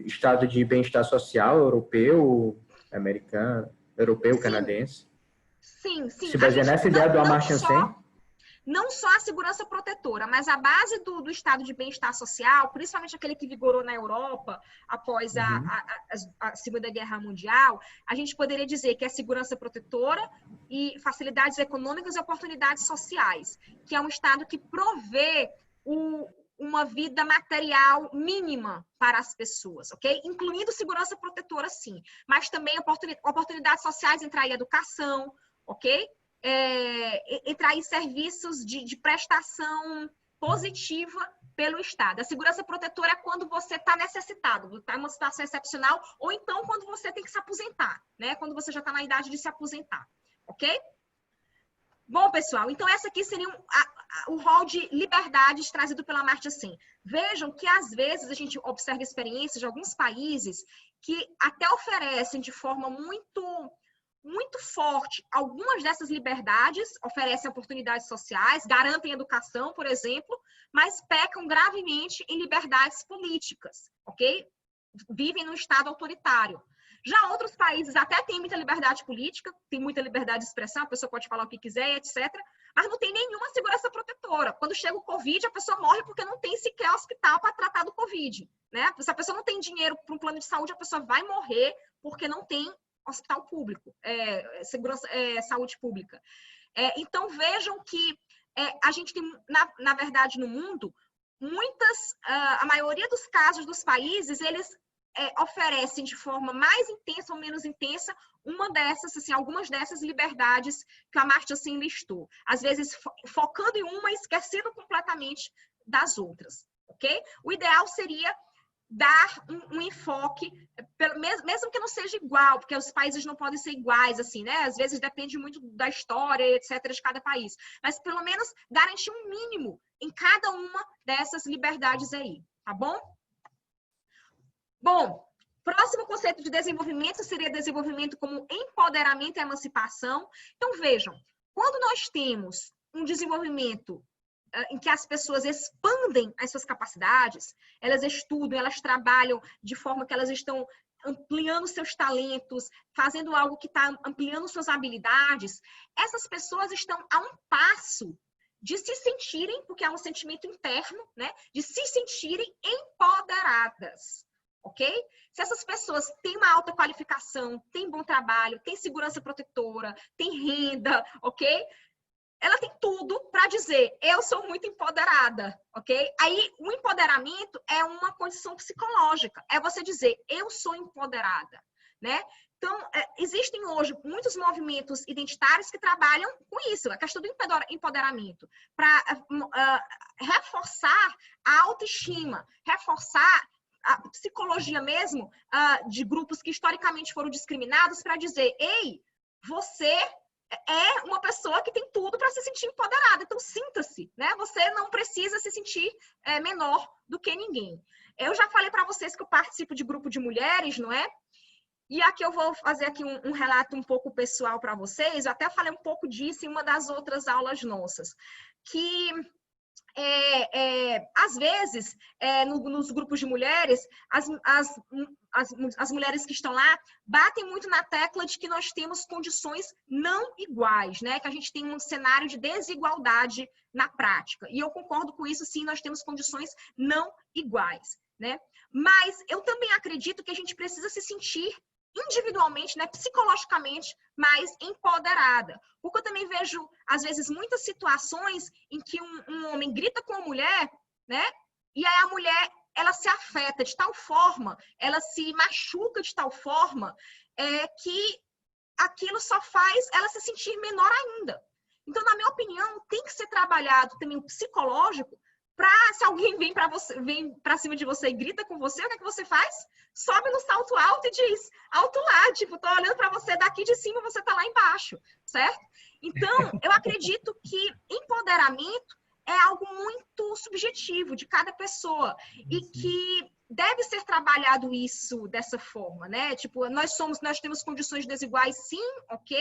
estado de bem-estar social europeu, americano, europeu, Sim. Canadense? Sim, sim. Se baseia nessa ideia do Amartya Sen? Não só a segurança protetora, mas a base do estado de bem-estar social, principalmente aquele que vigorou na Europa após a Segunda Guerra Mundial, a gente poderia dizer que é segurança protetora e facilidades econômicas e oportunidades sociais, que é um estado que provê uma vida material mínima para as pessoas, ok? Incluindo segurança protetora, sim, mas também oportunidades sociais, entra aí educação, ok? Entrar em serviços de prestação positiva pelo Estado. A segurança protetora é quando você está necessitado, está em uma situação excepcional, ou então quando você tem que se aposentar, né? Quando você já está na idade de se aposentar, ok? Bom, pessoal, então essa aqui seria o rol de liberdades trazido pela Amartya Sen. Vejam que, às vezes, a gente observa experiências de alguns países que até oferecem de forma muito forte algumas dessas liberdades, oferecem oportunidades sociais, garantem educação, por exemplo, mas pecam gravemente em liberdades políticas, ok? Vivem num estado autoritário. Já outros países até têm muita liberdade política, tem muita liberdade de expressão, a pessoa pode falar o que quiser, etc., mas não tem nenhuma segurança protetora. Quando chega o Covid, a pessoa morre porque não tem sequer hospital para tratar do Covid, né? Se a pessoa não tem dinheiro para um plano de saúde, a pessoa vai morrer porque não tem hospital público, saúde pública. Então, vejam que a gente tem, na verdade, no mundo, a maioria dos casos dos países, eles oferecem de forma mais intensa ou menos intensa algumas dessas liberdades que a Amartya Sen listou. Às vezes, focando em uma e esquecendo completamente das outras, ok? O ideal seria dar um enfoque, mesmo que não seja igual, porque os países não podem ser iguais, assim, né? Às vezes depende muito da história, etc., de cada país. Mas, pelo menos, garantir um mínimo em cada uma dessas liberdades aí, tá bom? Bom, próximo conceito de desenvolvimento seria desenvolvimento como empoderamento e emancipação. Então, vejam, quando nós temos um desenvolvimento em que as pessoas expandem as suas capacidades, elas estudam, elas trabalham de forma que elas estão ampliando seus talentos, fazendo algo que está ampliando suas habilidades, essas pessoas estão a um passo de se sentirem, porque é um sentimento interno, né, de se sentirem empoderadas, ok? Se essas pessoas têm uma alta qualificação, têm bom trabalho, têm segurança protetora, têm renda, ok? Ela tem tudo para dizer, eu sou muito empoderada, ok? Aí, o empoderamento é uma condição psicológica, é você dizer, eu sou empoderada, né? Então, existem hoje muitos movimentos identitários que trabalham com isso, a questão do empoderamento, para reforçar a autoestima, reforçar a psicologia mesmo de grupos que historicamente foram discriminados para dizer, ei, você é uma pessoa que tem tudo para se sentir empoderada. Então, sinta-se, né? Você não precisa se sentir menor do que ninguém. Eu já falei para vocês que eu participo de grupo de mulheres, não é? E aqui eu vou fazer aqui um relato um pouco pessoal para vocês. Eu até falei um pouco disso em uma das outras aulas nossas. Que às vezes, nos grupos de mulheres, as mulheres que estão lá batem muito na tecla de que nós temos condições não iguais, né? Que a gente tem um cenário de desigualdade na prática. E eu concordo com isso, sim, nós temos condições não iguais, né? Mas eu também acredito que a gente precisa se sentir individualmente, né, psicologicamente mais empoderada. Porque eu também vejo, às vezes, muitas situações em que um homem grita com a mulher, né, e aí a mulher, ela se afeta de tal forma, ela se machuca de tal forma, que aquilo só faz ela se sentir menor ainda. Então, na minha opinião, tem que ser trabalhado também o psicológico para, se alguém vem para cima de você e grita com você, o que é que você faz? Sobe no salto alto e diz, alto lá, tipo, tô olhando para você daqui de cima, você tá lá embaixo, certo? Então, eu acredito que empoderamento é algo muito subjetivo de cada pessoa e que deve ser trabalhado isso dessa forma, né? Tipo, nós temos condições desiguais, sim, ok?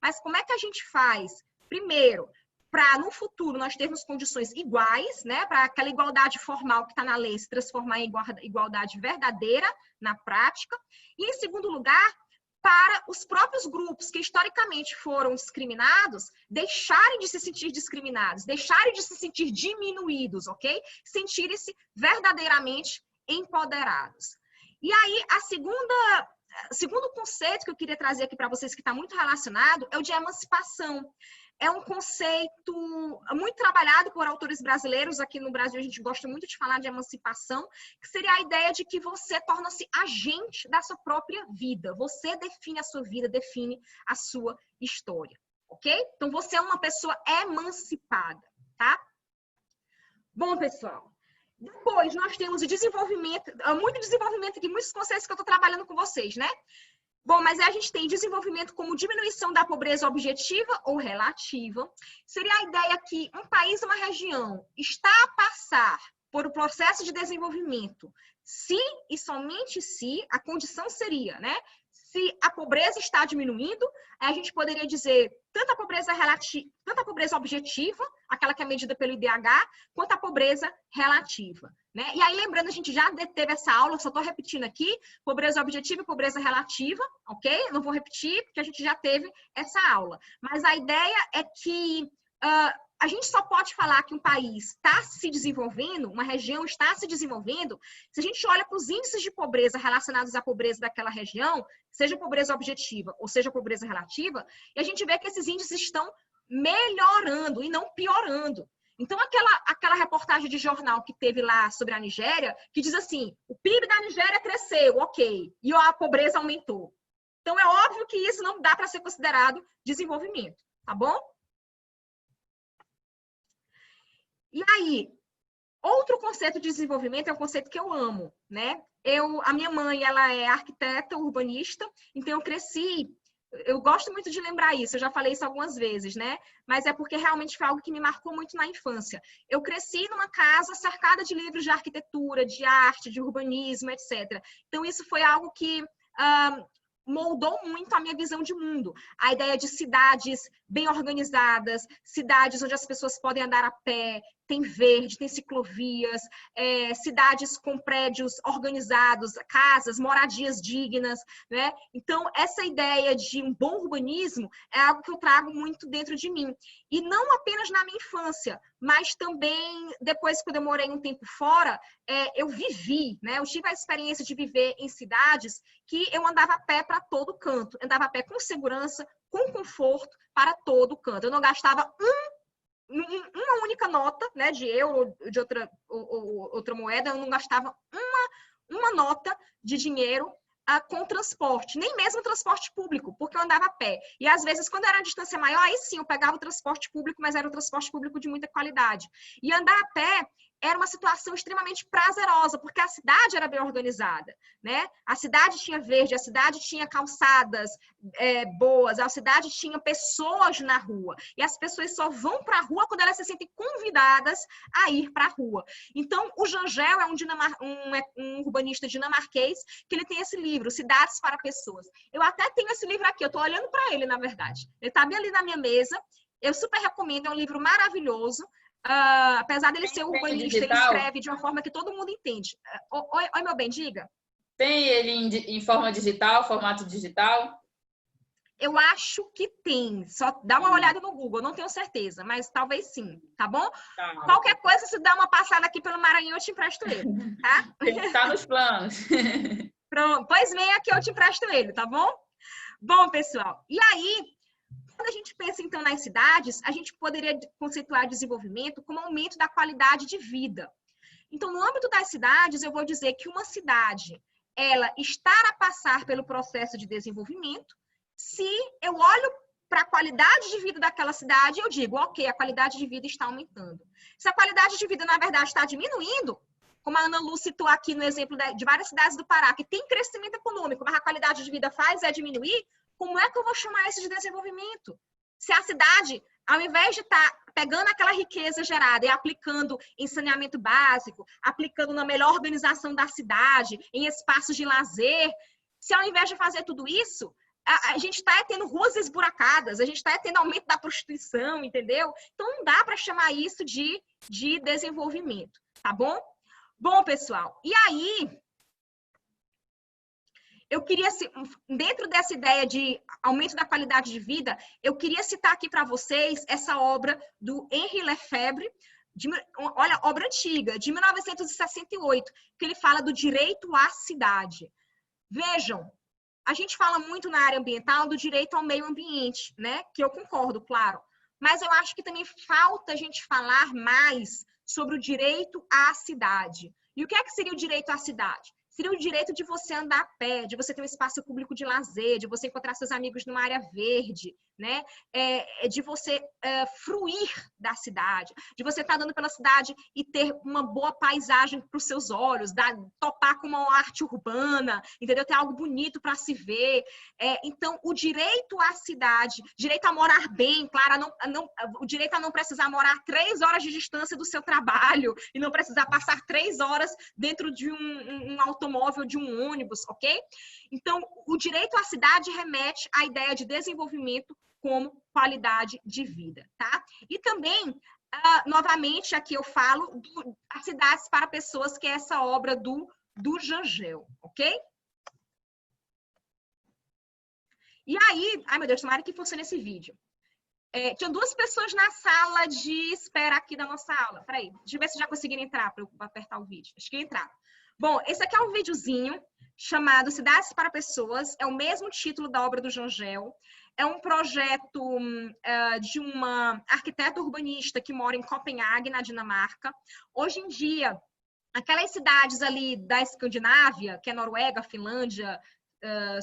Mas como é que a gente faz? Primeiro, para no futuro nós termos condições iguais, né, para aquela igualdade formal que está na lei se transformar em igualdade verdadeira na prática. E, em segundo lugar, para os próprios grupos que historicamente foram discriminados deixarem de se sentir discriminados, deixarem de se sentir diminuídos, ok? Sentirem-se verdadeiramente empoderados. E aí, segundo conceito que eu queria trazer aqui para vocês, que está muito relacionado, é o de emancipação. É um conceito muito trabalhado por autores brasileiros. Aqui no Brasil, a gente gosta muito de falar de emancipação, que seria a ideia de que você torna-se agente da sua própria vida. Você define a sua vida, define a sua história, ok? Então, você é uma pessoa emancipada, tá? Bom, pessoal, depois nós temos o desenvolvimento, muito desenvolvimento aqui, muitos conceitos que eu estou trabalhando com vocês, né? Bom, mas a gente tem desenvolvimento como diminuição da pobreza objetiva ou relativa. Seria a ideia que um país, uma região, está a passar por um processo de desenvolvimento, se e somente se, a condição seria, né? Se a pobreza está diminuindo, a gente poderia dizer tanto a pobreza objetiva, aquela que é medida pelo IDH, quanto a pobreza relativa, né? E aí, lembrando, a gente já teve essa aula, só estou repetindo aqui, pobreza objetiva e pobreza relativa, ok? Não vou repetir, porque a gente já teve essa aula. Mas a ideia é que a gente só pode falar que um país está se desenvolvendo, uma região está se desenvolvendo, se a gente olha para os índices de pobreza relacionados à pobreza daquela região, seja pobreza objetiva ou seja pobreza relativa, e a gente vê que esses índices estão melhorando e não piorando. Então, aquela reportagem de jornal que teve lá sobre a Nigéria, que diz assim, o PIB da Nigéria cresceu, ok, e a pobreza aumentou. Então, é óbvio que isso não dá para ser considerado desenvolvimento, tá bom? E aí, outro conceito de desenvolvimento é um conceito que eu amo, né? A minha mãe, ela é arquiteta urbanista, então eu gosto muito de lembrar isso, eu já falei isso algumas vezes, né? Mas é porque realmente foi algo que me marcou muito na infância. Eu cresci numa casa cercada de livros de arquitetura, de arte, de urbanismo, etc. Então, isso foi algo que moldou muito a minha visão de mundo. A ideia de cidades bem organizadas, cidades onde as pessoas podem andar a pé, tem verde, tem ciclovias, cidades com prédios organizados, casas, moradias dignas, né? Então, essa ideia de um bom urbanismo é algo que eu trago muito dentro de mim. E não apenas na minha infância, mas também depois que eu morei um tempo fora, eu vivi, né? Eu tive a experiência de viver em cidades que eu andava a pé para todo canto. Eu andava a pé com segurança, com conforto, para todo canto. Eu não gastava uma única nota, né, de euro ou de outra moeda, eu não gastava uma nota de dinheiro com transporte, nem mesmo transporte público, porque eu andava a pé. E às vezes, quando era a distância maior, aí sim, eu pegava o transporte público, mas era um transporte público de muita qualidade. E andar a pé era uma situação extremamente prazerosa, porque a cidade era bem organizada, né? A cidade tinha verde, a cidade tinha calçadas boas, a cidade tinha pessoas na rua. E as pessoas só vão para a rua quando elas se sentem convidadas a ir para a rua. Então, o Jean Gehl é um urbanista dinamarquês, que ele tem esse livro, Cidades para Pessoas. Eu até tenho esse livro aqui, eu estou olhando para ele, na verdade. Ele está bem ali na minha mesa. Eu super recomendo, é um livro maravilhoso. apesar dele ser urbanista, ele escreve de uma forma que todo mundo entende. Oi, meu bem, diga. Tem ele em forma digital, formato digital? Eu acho que tem. Só dá uma olhada no Google, não tenho certeza, mas talvez sim, tá bom? Tá. Qualquer coisa, se dá uma passada aqui pelo Maranhão, eu te empresto ele, tá? Tá nos planos. Pronto, pois vem aqui, eu te empresto ele, tá bom? Bom, pessoal, e aí, quando a gente pensa, então, nas cidades, a gente poderia conceituar desenvolvimento como aumento da qualidade de vida. Então, no âmbito das cidades, eu vou dizer que uma cidade, ela está a passar pelo processo de desenvolvimento. Se eu olho para a qualidade de vida daquela cidade, eu digo, ok, a qualidade de vida está aumentando. Se a qualidade de vida, na verdade, está diminuindo, como a Ana Lu citou aqui no exemplo de várias cidades do Pará, que tem crescimento econômico, mas a qualidade de vida faz diminuir, como é que eu vou chamar isso de desenvolvimento? Se a cidade, ao invés de estar pegando aquela riqueza gerada e aplicando em saneamento básico, aplicando na melhor organização da cidade, em espaços de lazer, se ao invés de fazer tudo isso, a gente está tendo ruas esburacadas, a gente está tendo aumento da prostituição, entendeu? Então, não dá para chamar isso de desenvolvimento, tá bom? Bom, pessoal, e aí, eu queria, dentro dessa ideia de aumento da qualidade de vida, eu queria citar aqui para vocês essa obra do Henri Lefebvre, olha, obra antiga, de 1968, que ele fala do direito à cidade. Vejam, a gente fala muito na área ambiental do direito ao meio ambiente, né? Que eu concordo, claro. Mas eu acho que também falta a gente falar mais sobre o direito à cidade. E o que é que seria o direito à cidade? Seria o direito de você andar a pé, de você ter um espaço público de lazer, de você encontrar seus amigos numa área verde, né? De você fruir da cidade, de você estar andando pela cidade e ter uma boa paisagem para os seus olhos, topar com uma arte urbana, entendeu? Ter algo bonito para se ver. Então, o direito à cidade, direito a morar bem, claro, o direito a não precisar morar 3 horas de distância do seu trabalho e não precisar passar 3 horas dentro de um automóvel, de um ônibus, ok? Então, o direito à cidade remete à ideia de desenvolvimento como qualidade de vida, tá? E também, novamente, aqui eu falo as cidades para pessoas, que é essa obra do Jangel, ok? E aí, ai meu Deus, tomara que funcione esse vídeo. Tinham 2 pessoas na sala de espera aqui da nossa aula. Peraí, deixa eu ver se já conseguiram entrar para eu apertar o vídeo. Acho que entraram. Bom, esse aqui é um videozinho chamado Cidades para Pessoas. É o mesmo título da obra do Jangel. É um projeto de uma arquiteta urbanista que mora em Copenhague, na Dinamarca. Hoje em dia, aquelas cidades ali da Escandinávia, que é Noruega, Finlândia,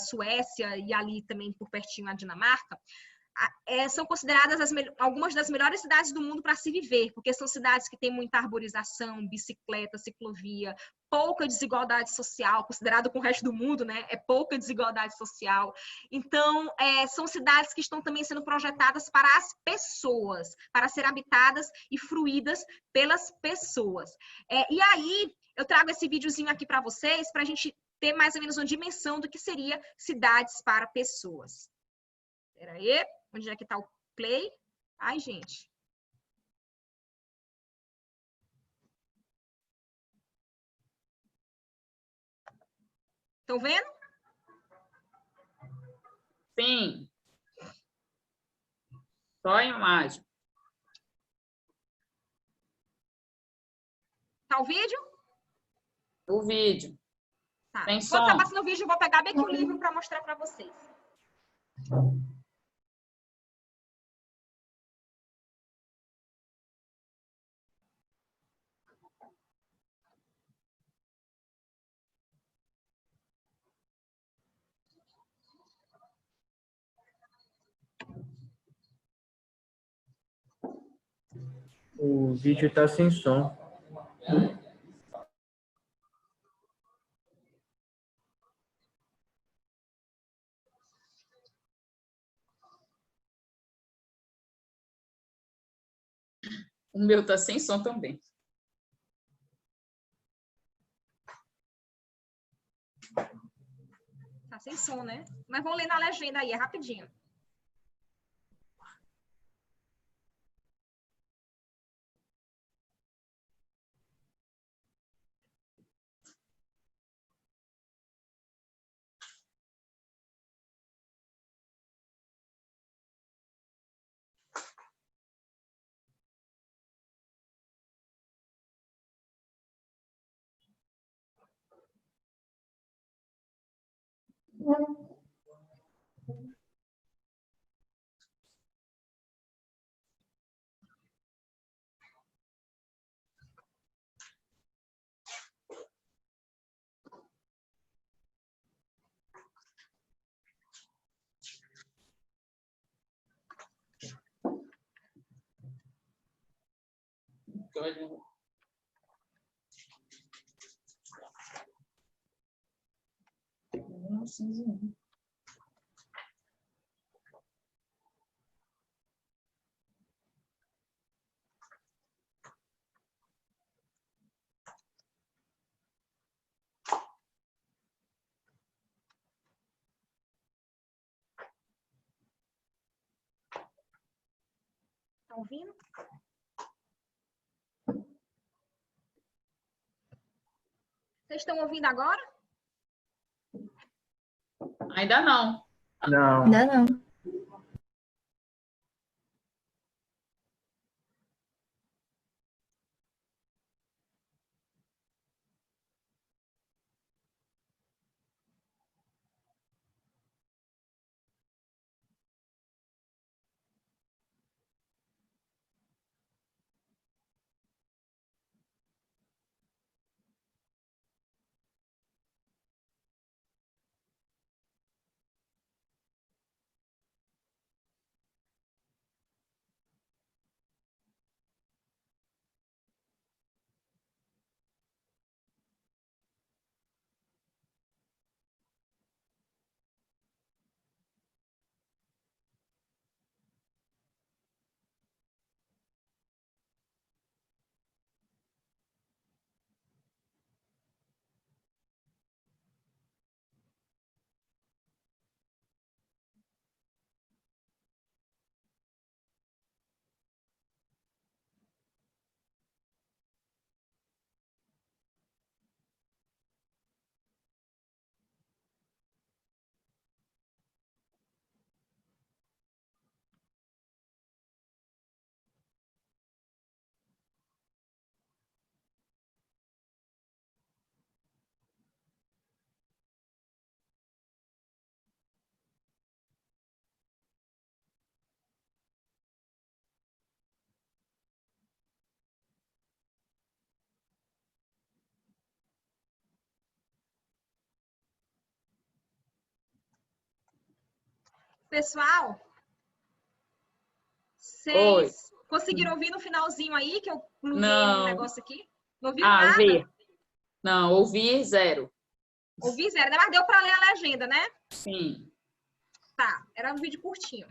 Suécia e ali também por pertinho a Dinamarca, são consideradas algumas das melhores cidades do mundo para se viver, porque são cidades que têm muita arborização, bicicleta, ciclovia, pouca desigualdade social, considerado com o resto do mundo, né? É pouca desigualdade social. Então, são cidades que estão também sendo projetadas para as pessoas, para ser habitadas e fruídas pelas pessoas. E aí, eu trago esse videozinho aqui para vocês, para a gente ter mais ou menos uma dimensão do que seria cidades para pessoas. Espera aí. Onde é que está o play? Ai, gente. Estão vendo? Sim. Só a imagem. Tá o vídeo? O vídeo. Tá. Tem Enquanto som. tá passando o vídeo, eu vou pegar bem aqui o livro para mostrar para vocês. O vídeo está sem som. O meu tá sem som também. Tá sem som, né? Mas vamos ler na legenda aí, é rapidinho. Estão ouvindo? Vocês estão ouvindo agora? Ainda não. Não. Ainda não. Pessoal, Oi. vocês conseguiram ouvir no finalzinho aí, que eu pluguei Não. um negócio aqui? Não ouviram Ah, nada? vi. Não, ouvi zero. Ouvi zero, né? Mas deu para ler a legenda, né? Sim. Tá, era um vídeo curtinho.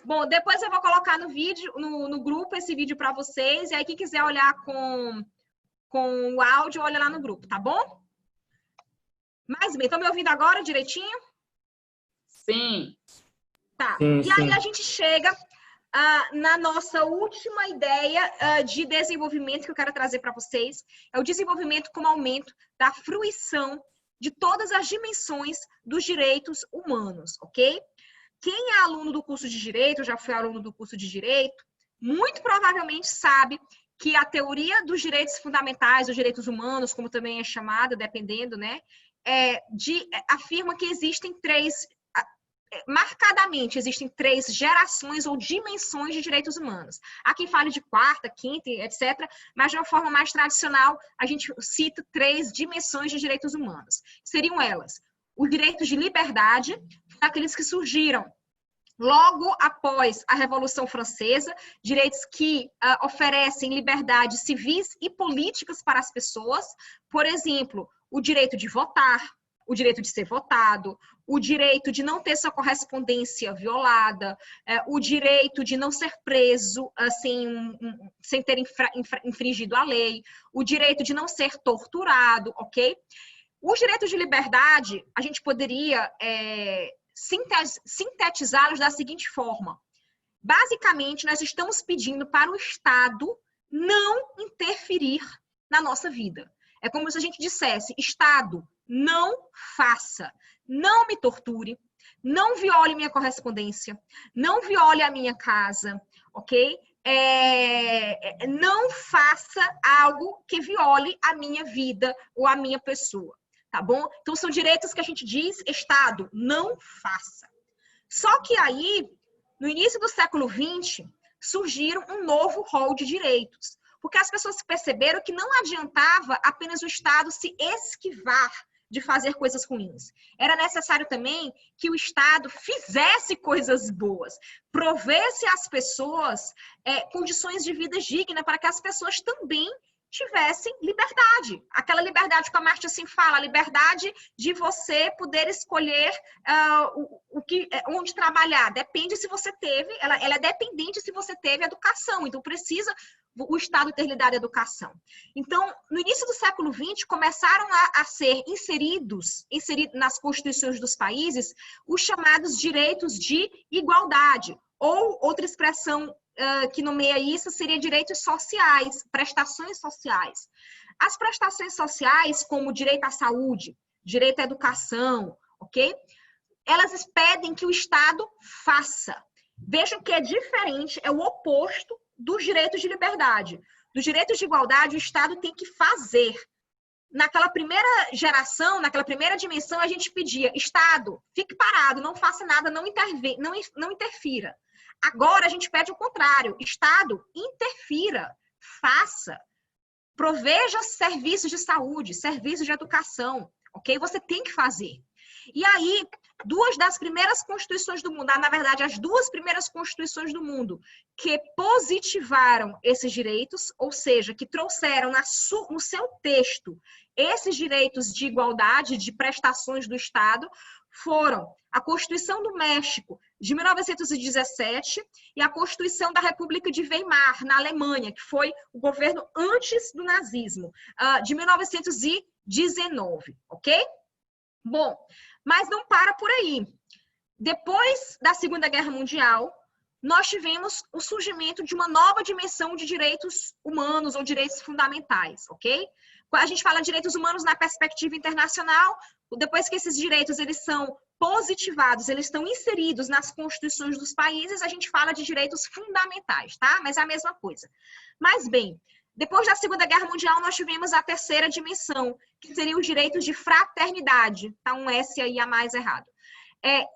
Bom, depois eu vou colocar no vídeo, no grupo, esse vídeo para vocês. E aí, quem quiser olhar com o áudio, olha lá no grupo, tá bom? Mais bem, estão me ouvindo agora direitinho? Sim. Tá. Sim, E aí sim. a gente chega na nossa última ideia de desenvolvimento que eu quero trazer para vocês. É o desenvolvimento como aumento da fruição de todas as dimensões dos direitos humanos, ok? Quem é aluno do curso de Direito, já foi aluno do curso de Direito, muito provavelmente sabe que a teoria dos direitos fundamentais, dos direitos humanos, como também é chamada, dependendo, né, afirma que marcadamente existem três gerações ou dimensões de direitos humanos. Há quem fale de quarta, quinta, etc., mas de uma forma mais tradicional, a gente cita três dimensões de direitos humanos. Seriam elas: os direitos de liberdade, aqueles que surgiram logo após a Revolução Francesa, direitos que oferecem liberdades civis e políticas para as pessoas, por exemplo, o direito de votar, o direito de ser votado, o direito de não ter sua correspondência violada, o direito de não ser preso sem ter infringido a lei, o direito de não ser torturado, ok? Os direitos de liberdade, a gente poderia sintetizá-los da seguinte forma. Basicamente, nós estamos pedindo para o Estado não interferir na nossa vida. É como se a gente dissesse: Estado, não faça, não me torture, não viole minha correspondência, não viole a minha casa, ok? Não faça algo que viole a minha vida ou a minha pessoa. tá bom? Então, são direitos que a gente diz, Estado, não faça. Só que aí, no início do século XX, surgiram um novo rol de direitos, porque as pessoas perceberam que não adiantava apenas o Estado se esquivar de fazer coisas ruins. Era necessário também que o Estado fizesse coisas boas, provesse às pessoas condições de vida digna para que as pessoas também tivessem liberdade. Aquela liberdade que a Amartya Sen fala, a liberdade de você poder escolher onde trabalhar. Depende se você teve, ela é dependente se você teve educação. Então, precisa o Estado ter lhe dado educação. Então, no início do século XX, começaram a ser inseridos nas constituições dos países os chamados direitos de igualdade, ou outra expressão que nomeia isso seria direitos sociais, prestações sociais. As prestações sociais, como direito à saúde, direito à educação, ok? Elas pedem que o Estado faça. Vejam que é diferente, é o oposto dos direitos de liberdade. Dos direitos de igualdade, o Estado tem que fazer. Naquela primeira geração, naquela primeira dimensão, a gente pedia, Estado, fique parado, não faça nada, não interfira. Agora a gente pede o contrário, Estado, interfira, faça, proveja serviços de saúde, serviços de educação, ok? Você tem que fazer. E aí, duas das primeiras constituições do mundo, na verdade, as duas primeiras constituições do mundo que positivaram esses direitos, ou seja, que trouxeram no seu texto esses direitos de igualdade, de prestações do Estado, foram a Constituição do México, de 1917, e a Constituição da República de Weimar, na Alemanha, que foi o governo antes do nazismo, de 1919, ok? Bom, mas não para por aí. Depois da Segunda Guerra Mundial, nós tivemos o surgimento de uma nova dimensão de direitos humanos ou direitos fundamentais, ok? A gente fala de direitos humanos na perspectiva internacional, depois que esses direitos eles são positivados, eles estão inseridos nas constituições dos países, a gente fala de direitos fundamentais, tá? Mas é a mesma coisa. Mas, bem, depois da Segunda Guerra Mundial, nós tivemos a terceira dimensão, que seriam os direitos de fraternidade, tá? Um S aí a mais errado.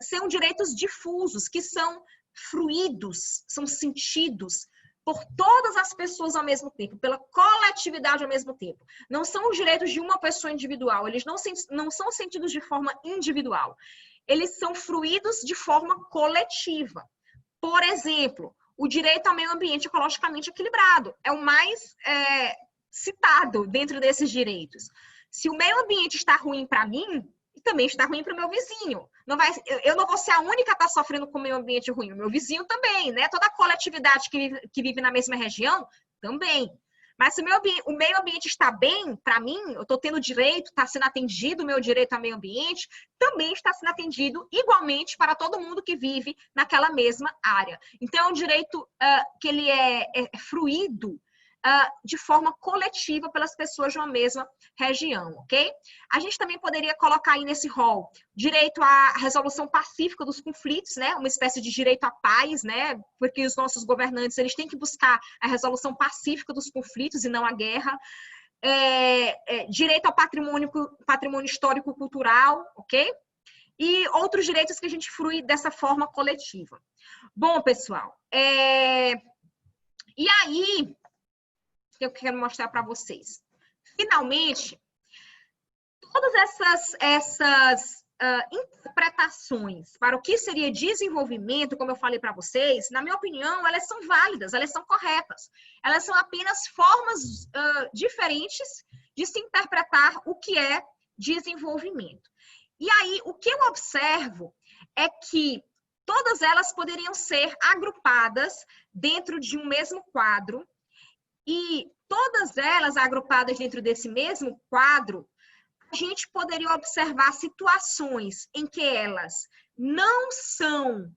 São direitos difusos, que são fruídos, são sentidos por todas as pessoas ao mesmo tempo, pela coletividade ao mesmo tempo. Não são os direitos de uma pessoa individual, eles não são sentidos de forma individual. Eles são fruídos de forma coletiva. Por exemplo, o direito ao meio ambiente ecologicamente equilibrado é o mais citado dentro desses direitos. Se o meio ambiente está ruim para mim, também está ruim para o meu vizinho. Eu não vou ser a única a estar sofrendo com o meio ambiente ruim, o meu vizinho também, né? Toda a coletividade que vive na mesma região, também. Mas se o meio ambiente está bem, para mim, eu estou tendo direito, está sendo atendido o meu direito ao meio ambiente, também está sendo atendido igualmente para todo mundo que vive naquela mesma área. Então, é um direito que ele é fruído de forma coletiva pelas pessoas de uma mesma região, ok? A gente também poderia colocar aí nesse rol direito à resolução pacífica dos conflitos, né? Uma espécie de direito à paz, né? Porque os nossos governantes, eles têm que buscar a resolução pacífica dos conflitos e não a guerra. Direito ao patrimônio histórico-cultural, ok? E outros direitos que a gente frui dessa forma coletiva. Bom, pessoal, e aí que eu quero mostrar para vocês. Finalmente, todas essas interpretações para o que seria desenvolvimento, como eu falei para vocês, na minha opinião, elas são válidas, elas são corretas. Elas são apenas formas diferentes de se interpretar o que é desenvolvimento. E aí, o que eu observo é que todas elas poderiam ser agrupadas dentro de um mesmo quadro. E todas elas agrupadas dentro desse mesmo quadro, a gente poderia observar situações em que elas não são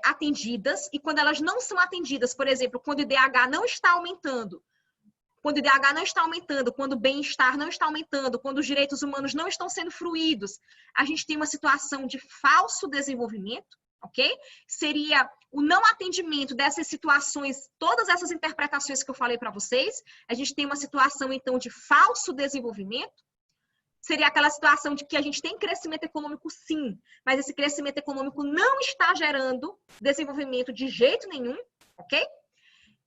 atendidas, e quando elas não são atendidas, por exemplo, quando o IDH não está aumentando, quando o bem-estar não está aumentando, quando os direitos humanos não estão sendo fruídos, a gente tem uma situação de falso desenvolvimento, ok? Seria o não atendimento dessas situações, todas essas interpretações que eu falei para vocês, a gente tem uma situação, então, de falso desenvolvimento. seria aquela situação de que a gente tem crescimento econômico sim, mas esse crescimento econômico não está gerando desenvolvimento de jeito nenhum, ok?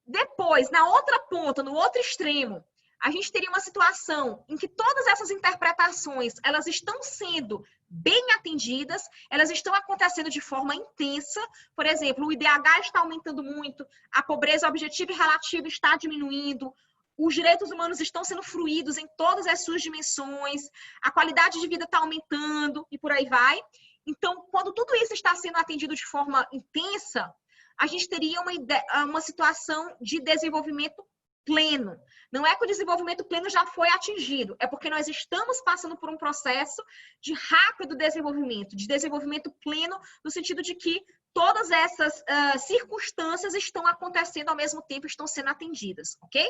Depois, na outra ponta, no outro extremo, a gente teria uma situação em que todas essas interpretações, elas estão sendo bem atendidas, elas estão acontecendo de forma intensa. Por exemplo, o IDH está aumentando muito, a pobreza objetiva e relativa está diminuindo, os direitos humanos estão sendo fruídos em todas as suas dimensões, a qualidade de vida está aumentando e por aí vai. Então, quando tudo isso está sendo atendido de forma intensa, a gente teria uma situação de desenvolvimento pleno. Não é que o desenvolvimento pleno já foi atingido, é porque nós estamos passando por um processo de rápido desenvolvimento, de desenvolvimento pleno, no sentido de que todas essas circunstâncias estão acontecendo ao mesmo tempo, estão sendo atendidas, ok?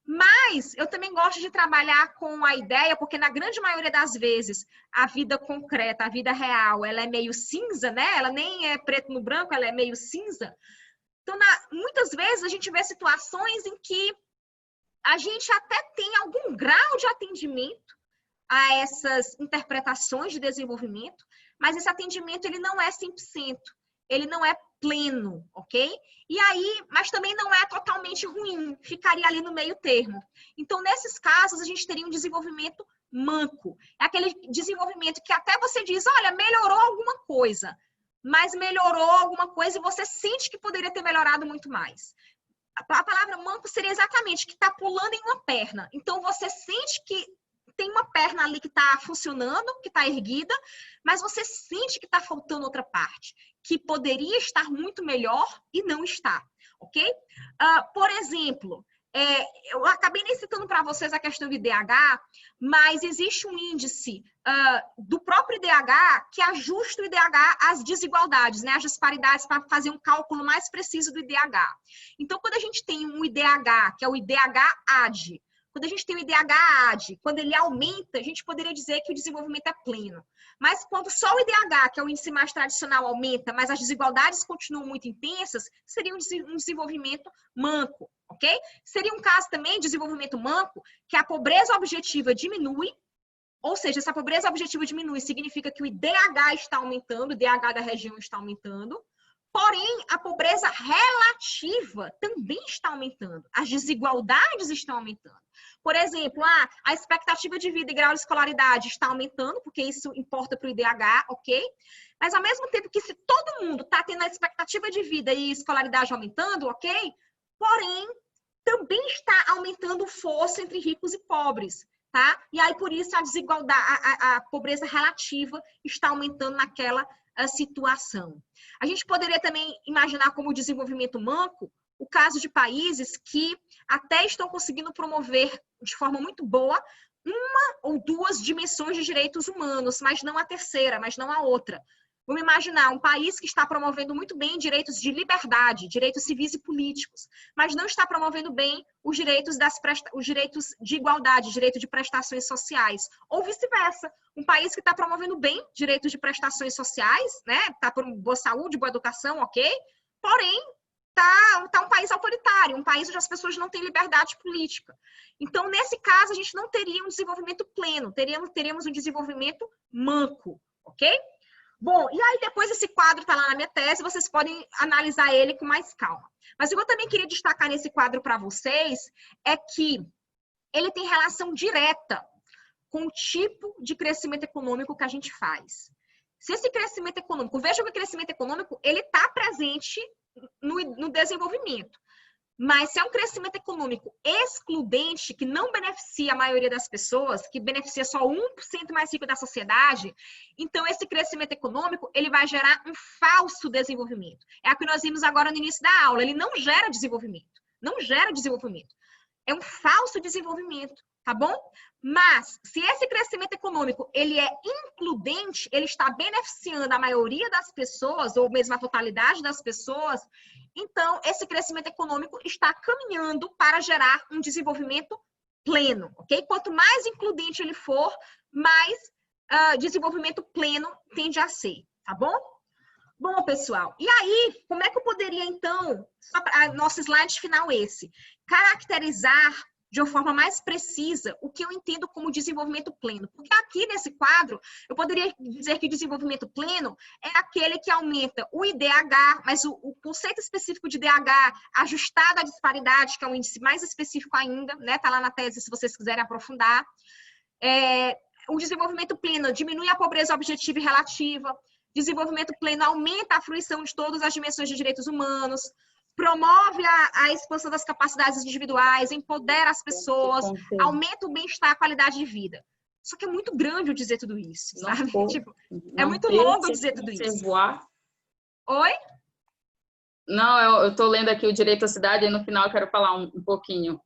Mas eu também gosto de trabalhar com a ideia, porque na grande maioria das vezes a vida concreta, a vida real, ela é meio cinza, né? Ela nem é preto no branco, ela é meio cinza. Então, muitas vezes a gente vê situações em que a gente até tem algum grau de atendimento a essas interpretações de desenvolvimento, mas esse atendimento ele não é 100%, ele não é pleno, ok? E aí, mas também não é totalmente ruim, ficaria ali no meio termo. Então, nesses casos, a gente teria um desenvolvimento manco. É aquele desenvolvimento que até você diz, olha, melhorou alguma coisa, mas melhorou alguma coisa e você sente que poderia ter melhorado muito mais. A palavra manco seria exatamente que está pulando em uma perna. Então, você sente que tem uma perna ali que está funcionando, que está erguida, mas você sente que está faltando outra parte, que poderia estar muito melhor e não está, ok? Por exemplo, eu acabei nem citando para vocês a questão do IDH, mas existe um índice do próprio IDH que ajusta o IDH às desigualdades, né, às disparidades, para fazer um cálculo mais preciso do IDH. Então, quando a gente tem um IDH, que é o IDH-AD, quando a gente tem o IDH-AD, quando ele aumenta, a gente poderia dizer que o desenvolvimento é pleno. Mas quando só o IDH, que é o índice mais tradicional, aumenta, mas as desigualdades continuam muito intensas, seria um desenvolvimento manco, ok? Seria um caso também de desenvolvimento manco, que a pobreza objetiva diminui, ou seja, se a pobreza objetiva diminui, significa que o IDH está aumentando, o IDH da região está aumentando, porém, a pobreza relativa também está aumentando, as desigualdades estão aumentando. Por exemplo, a expectativa de vida e grau de escolaridade está aumentando, porque isso importa para o IDH, ok? Mas ao mesmo tempo que se todo mundo está tendo a expectativa de vida e escolaridade aumentando, ok? Porém, também está aumentando o fosso entre ricos e pobres, tá? E aí, por isso, a desigualdade, a pobreza relativa está aumentando naquela situação. A gente poderia também imaginar como desenvolvimento manco o caso de países que até estão conseguindo promover de forma muito boa uma ou duas dimensões de direitos humanos, mas não a terceira, mas não a outra. Vamos imaginar um país que está promovendo muito bem direitos de liberdade, direitos civis e políticos, mas não está promovendo bem os direitos de igualdade, direito de prestações sociais, ou vice-versa. Um país que está promovendo bem direitos de prestações sociais, né? Está por boa saúde, boa educação, ok? Porém, tá um país autoritário, um país onde as pessoas não têm liberdade política. Então, nesse caso, a gente não teria um desenvolvimento pleno, teríamos um desenvolvimento manco, ok? Bom, e aí depois esse quadro está lá na minha tese, vocês podem analisar ele com mais calma. Mas o que eu também queria destacar nesse quadro para vocês é que ele tem relação direta com o tipo de crescimento econômico que a gente faz. Se esse crescimento econômico, veja que o crescimento econômico, ele está presente no desenvolvimento. Mas se é um crescimento econômico excludente, que não beneficia a maioria das pessoas, que beneficia só 1% mais rico da sociedade, então esse crescimento econômico, ele vai gerar um falso desenvolvimento. É o que nós vimos agora no início da aula, ele não gera desenvolvimento. Não gera desenvolvimento. É um falso desenvolvimento, tá bom? Mas, se esse crescimento econômico, ele é includente, ele está beneficiando a maioria das pessoas, ou mesmo a totalidade das pessoas, então, esse crescimento econômico está caminhando para gerar um desenvolvimento pleno, ok? Quanto mais includente ele for, mais desenvolvimento pleno tende a ser, tá bom? Bom, pessoal, e aí, como é que eu poderia, então, nosso slide final esse, caracterizar de uma forma mais precisa o que eu entendo como desenvolvimento pleno. Porque aqui nesse quadro, eu poderia dizer que o desenvolvimento pleno é aquele que aumenta o IDH, mas o conceito específico de IDH ajustado à disparidade, que é um índice mais específico ainda, né? Tá lá na tese se vocês quiserem aprofundar. O desenvolvimento pleno diminui a pobreza objetiva e relativa. Desenvolvimento pleno aumenta a fruição de todas as dimensões de direitos humanos, promove a expansão das capacidades individuais, empodera as pessoas, aumenta o bem-estar, a qualidade de vida. Só que é muito grande eu dizer tudo isso, sabe? Tipo, é muito longo eu dizer tudo isso. Oi? Não, eu estou lendo aqui o Direito à Cidade e no final eu quero falar um pouquinho.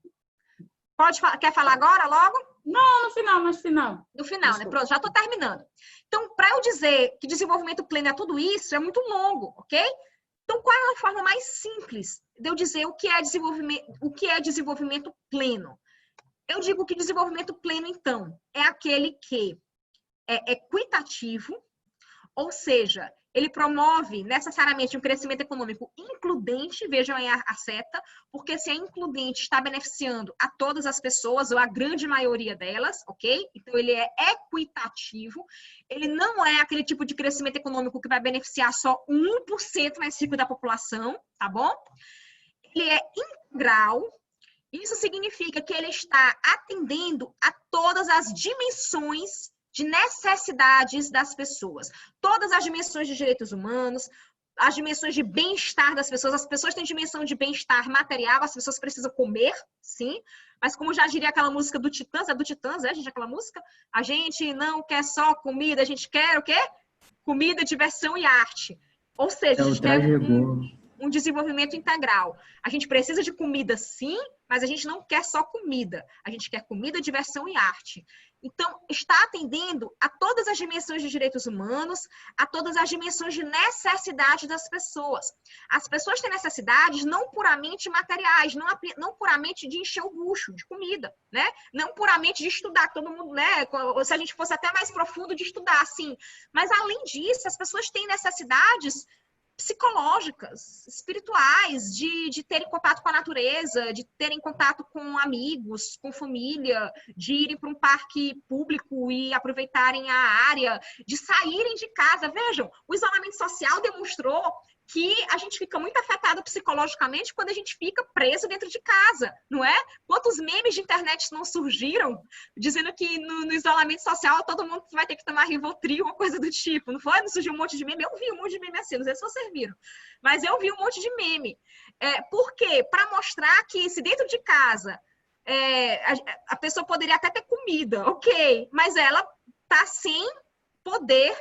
Quer falar agora, logo? Não, no final, mas final. No final, né? Pronto, já estou terminando. Então, para eu dizer que desenvolvimento pleno é tudo isso, é muito longo, ok? Então, qual é a forma mais simples de eu dizer o que é desenvolvimento pleno? Eu digo que desenvolvimento pleno, então, é aquele que é equitativo, ou seja, ele promove necessariamente um crescimento econômico includente, vejam aí a seta, porque se é includente, está beneficiando a todas as pessoas, ou a grande maioria delas, ok? Então, ele é equitativo, ele não é aquele tipo de crescimento econômico que vai beneficiar só 1% mais rico da população, tá bom? Ele é integral, isso significa que ele está atendendo a todas as dimensões de necessidades das pessoas. Todas as dimensões de direitos humanos, as dimensões de bem-estar das pessoas. As pessoas têm dimensão de bem-estar material, as pessoas precisam comer, sim. Mas como já diria aquela música do Titãs, é do Titãs, gente, aquela música? A gente não quer só comida, a gente quer o quê? Comida, diversão e arte. Ou seja, a gente quer um desenvolvimento integral. A gente precisa de comida, sim, mas a gente não quer só comida. A gente quer comida, diversão e arte. Então, está atendendo a todas as dimensões de direitos humanos, a todas as dimensões de necessidade das pessoas. As pessoas têm necessidades não puramente materiais, não puramente de encher o bucho de comida, né? Não puramente de estudar, todo mundo, né? Se a gente fosse até mais profundo de estudar, sim. Mas, além disso, as pessoas têm necessidades psicológicas, espirituais, de terem contato com a natureza, de terem contato com amigos, com família, de irem para um parque público e aproveitarem a área, de saírem de casa. Vejam, o isolamento social demonstrou que a gente fica muito afetado psicologicamente quando a gente fica preso dentro de casa, não é? Quantos memes de internet não surgiram dizendo que no isolamento social todo mundo vai ter que tomar Rivotril, uma coisa do tipo, não foi? Não surgiu um monte de meme? Eu vi um monte de meme assim, não sei se vocês viram, mas eu vi um monte de meme. Por quê? Para mostrar que se dentro de casa a pessoa poderia até ter comida, ok, mas ela está sem poder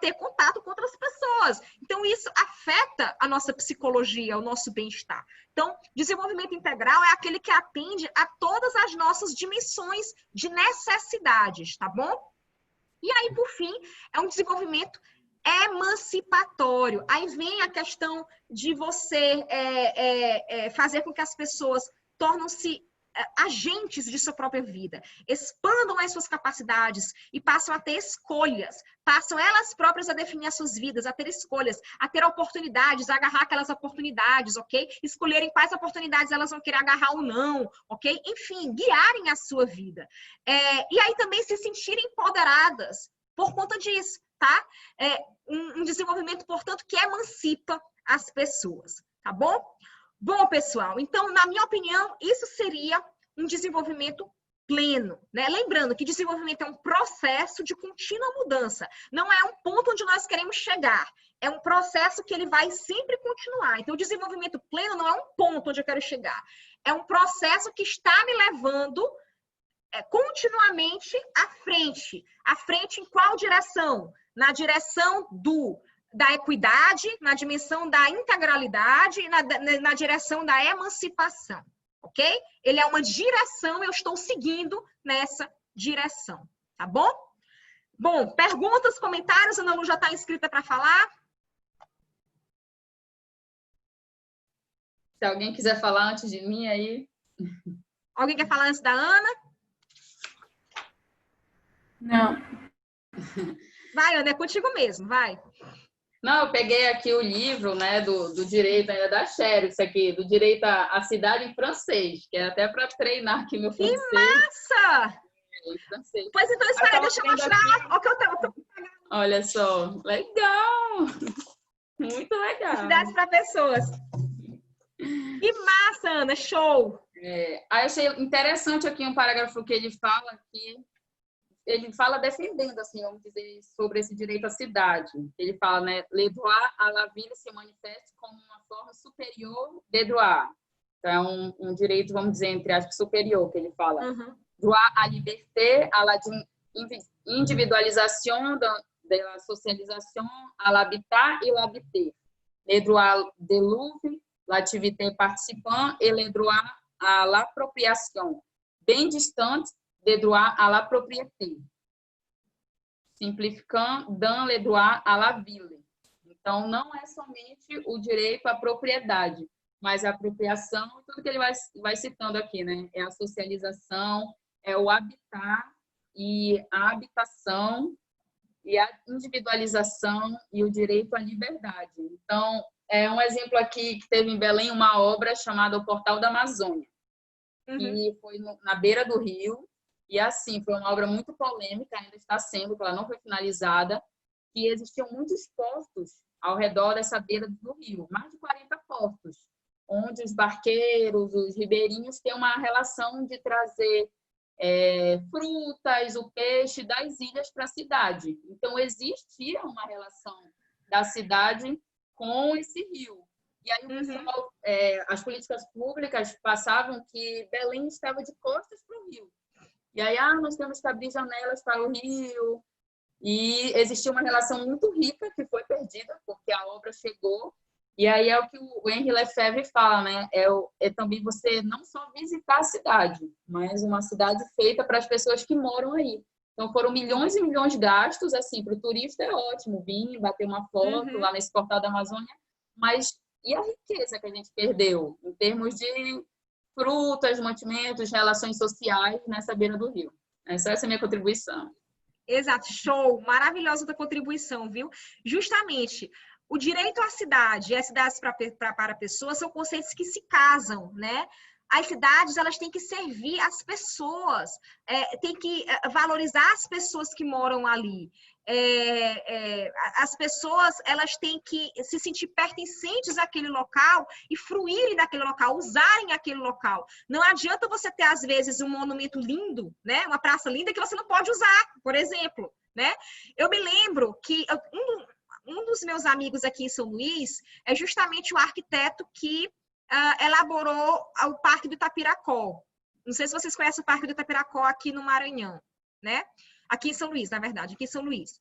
ter contato com outras pessoas. Então, isso afeta a nossa psicologia, o nosso bem-estar. Então, desenvolvimento integral é aquele que atende a todas as nossas dimensões de necessidades, tá bom? E aí, por fim, é um desenvolvimento emancipatório. Aí vem a questão de você fazer com que as pessoas tornem-se agentes de sua própria vida, expandam as suas capacidades e passam a ter escolhas, passam elas próprias a definir as suas vidas, a ter escolhas, a ter oportunidades, a agarrar aquelas oportunidades, ok? Escolherem quais oportunidades elas vão querer agarrar ou não, ok? Enfim, guiarem a sua vida. E aí também se sentirem empoderadas por conta disso, tá? Um desenvolvimento, portanto, que emancipa as pessoas, tá bom? Bom, pessoal, então, na minha opinião, isso seria um desenvolvimento pleno, né? Lembrando que desenvolvimento é um processo de contínua mudança, não é um ponto onde nós queremos chegar, é um processo que ele vai sempre continuar. Então, o desenvolvimento pleno não é um ponto onde eu quero chegar, é um processo que está me levando continuamente à frente. À frente em qual direção? Na direção da equidade, na dimensão da integralidade e na direção da emancipação, ok? Ele é uma direção, eu estou seguindo nessa direção, tá bom? Bom, perguntas, comentários, a Ana Lu já está inscrita para falar. Se alguém quiser falar antes de mim aí. Alguém quer falar antes da Ana? Não. Vai, Ana, é contigo mesmo, vai. Não, eu peguei aqui o livro, né, do direito ainda da Sherry, isso aqui, do direito à cidade em francês, que é até para treinar aqui meu francês. Que massa! Francês. Pois então, espera aí, deixa eu mostrar. O que eu tô... Olha só, legal! Muito legal. Atividades para pessoas. Que massa, Ana, show! Aí eu achei interessante aqui um parágrafo que ele fala que ele fala defendendo, assim, vamos dizer, sobre esse direito à cidade. Ele fala, né, le droit à la ville se manifeste como uma forma superior de droit. Então, um direito, vamos dizer, entre aspas, superior, que ele fala. Droit à liberté, à la individualisation de la socialisation, à l'habitat et l'habité. Le droit de l'ouvre, l'activité participant et le droit à l'appropriation, bem distante de droit à la propriété, simplificando, dans le droit à la ville. Então, não é somente o direito à propriedade, mas a apropriação, tudo que ele vai citando aqui, né? É a socialização, é o habitat e a habitação e a individualização e o direito à liberdade. Então, é um exemplo aqui que teve em Belém uma obra chamada O Portal da Amazônia, que foi na beira do rio. E assim, foi uma obra muito polêmica, ainda está sendo, porque ela não foi finalizada, que existiam muitos portos ao redor dessa beira do rio, mais de 40 portos, onde os barqueiros, os ribeirinhos têm uma relação de trazer frutas, o peixe das ilhas para a cidade. Então, existia uma relação da cidade com esse rio. E aí, o pessoal, as políticas públicas passavam que Belém estava de costas para o rio. E aí, nós temos que abrir janelas para o rio. E existia uma relação muito rica que foi perdida, porque a obra chegou. E aí é o que o Henri Lefebvre fala, né? É também você não só visitar a cidade, mas uma cidade feita para as pessoas que moram aí. Então, foram milhões e milhões de gastos, assim, para o turista é ótimo vir, bater uma foto lá nesse Portal da Amazônia, mas e a riqueza que a gente perdeu em termos de frutas, mantimentos, relações sociais nessa beira do rio? Essa é a minha contribuição. Exato, show, maravilhosa da contribuição, viu? Justamente, o direito à cidade e as cidades para pessoas são conceitos que se casam, né? As cidades, elas têm que servir as pessoas, tem que valorizar as pessoas que moram ali. As pessoas, elas têm que se sentir pertencentes àquele local e fruírem daquele local, usarem aquele local. Não adianta você ter, às vezes, um monumento lindo, né? Uma praça linda que você não pode usar, por exemplo, né? Eu me lembro que um dos meus amigos aqui em São Luís é justamente o arquiteto que elaborou o Parque do Itapiracó. Não sei se vocês conhecem o Parque do Itapiracó aqui no Maranhão, né? Aqui em São Luís, na verdade, aqui em São Luís.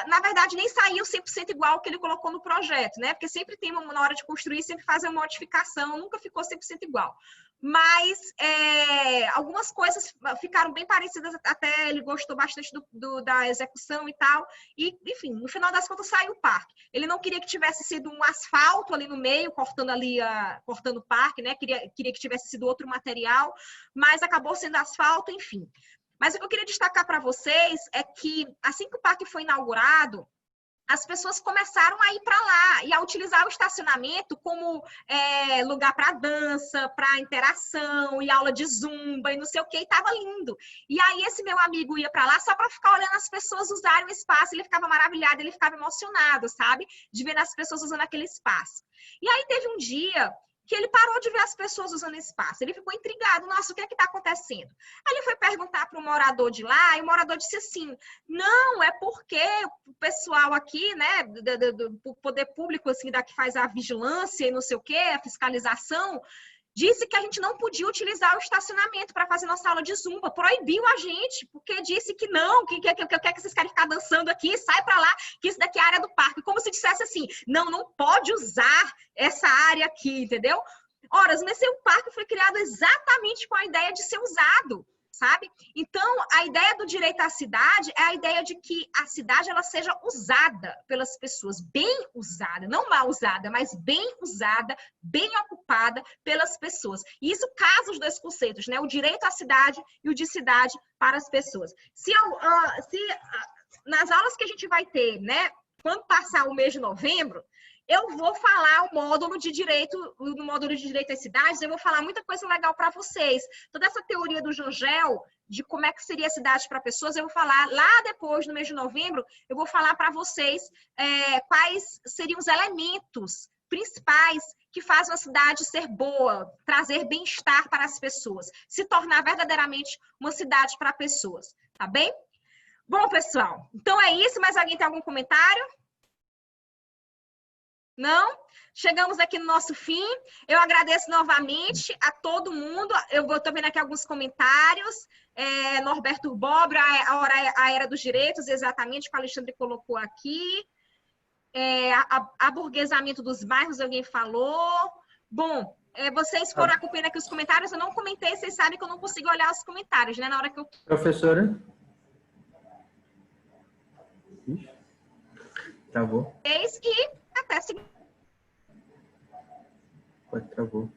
Na verdade, nem saiu 100% igual ao que ele colocou no projeto, né? Porque sempre tem, na hora de construir, sempre faz uma modificação, nunca ficou 100% igual. Mas algumas coisas ficaram bem parecidas, até ele gostou bastante da execução e tal. E, enfim, no final das contas, saiu o parque. Ele não queria que tivesse sido um asfalto ali no meio, cortando o parque, né? Queria que tivesse sido outro material, mas acabou sendo asfalto, enfim. Mas o que eu queria destacar para vocês é que, assim que o parque foi inaugurado, as pessoas começaram a ir para lá e a utilizar o estacionamento como lugar para dança, para interação e aula de zumba e não sei o que, e estava lindo. E aí esse meu amigo ia para lá só para ficar olhando as pessoas usarem o espaço, ele ficava maravilhado, ele ficava emocionado, sabe? De ver as pessoas usando aquele espaço. E aí teve um dia que ele parou de ver as pessoas usando espaço. Ele ficou intrigado. Nossa, o que é que está acontecendo? Aí ele foi perguntar para o morador de lá, e o morador disse assim, não, é porque o pessoal aqui, né, do poder público, assim, que faz a vigilância e não sei o quê, a fiscalização, disse que a gente não podia utilizar o estacionamento para fazer nossa aula de zumba, proibiu a gente, porque disse que não, que vocês querem ficar dançando aqui, sai para lá, que isso daqui é a área do parque, como se dissesse assim, não pode usar essa área aqui, entendeu? Ora, mas o parque foi criado exatamente com a ideia de ser usado, sabe? Então, a ideia do direito à cidade é a ideia de que a cidade ela seja usada pelas pessoas, bem usada, não mal usada, mas bem usada, bem ocupada pelas pessoas. E isso casa os dois conceitos, né? O direito à cidade e o de cidade para as pessoas. Nas aulas que a gente vai ter, né? quando passar o mês de novembro, eu vou falar o módulo de direito, no módulo de direito às cidades, eu vou falar muita coisa legal para vocês. Toda essa teoria do Jangel, de como é que seria a cidade para pessoas, eu vou falar lá depois, no mês de novembro, eu vou falar para vocês quais seriam os elementos principais que fazem uma cidade ser boa, trazer bem-estar para as pessoas, se tornar verdadeiramente uma cidade para pessoas, tá bem? Bom, pessoal, então é isso. Mais alguém tem algum comentário? Não? Chegamos aqui no nosso fim. Eu agradeço novamente a todo mundo. Eu estou vendo aqui alguns comentários. Norberto Bobbio, a Era dos Direitos, exatamente, que o Alexandre colocou aqui. Aburguesamento dos bairros, alguém falou. Bom, vocês foram acompanhando aqui os comentários. Eu não comentei, vocês sabem que eu não consigo olhar os comentários, né? Na hora que eu... Professora? Travou. E até segunda. Travou.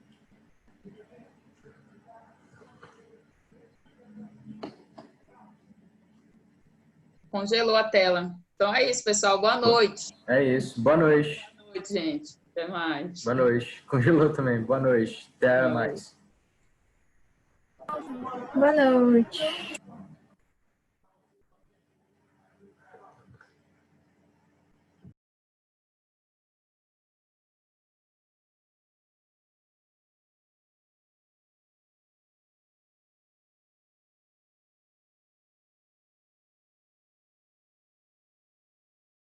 Congelou a tela. Então é isso, pessoal. Boa noite. É isso. Boa noite. Boa noite, gente. Até mais. Boa noite. Congelou também. Boa noite. Até mais. Boa noite.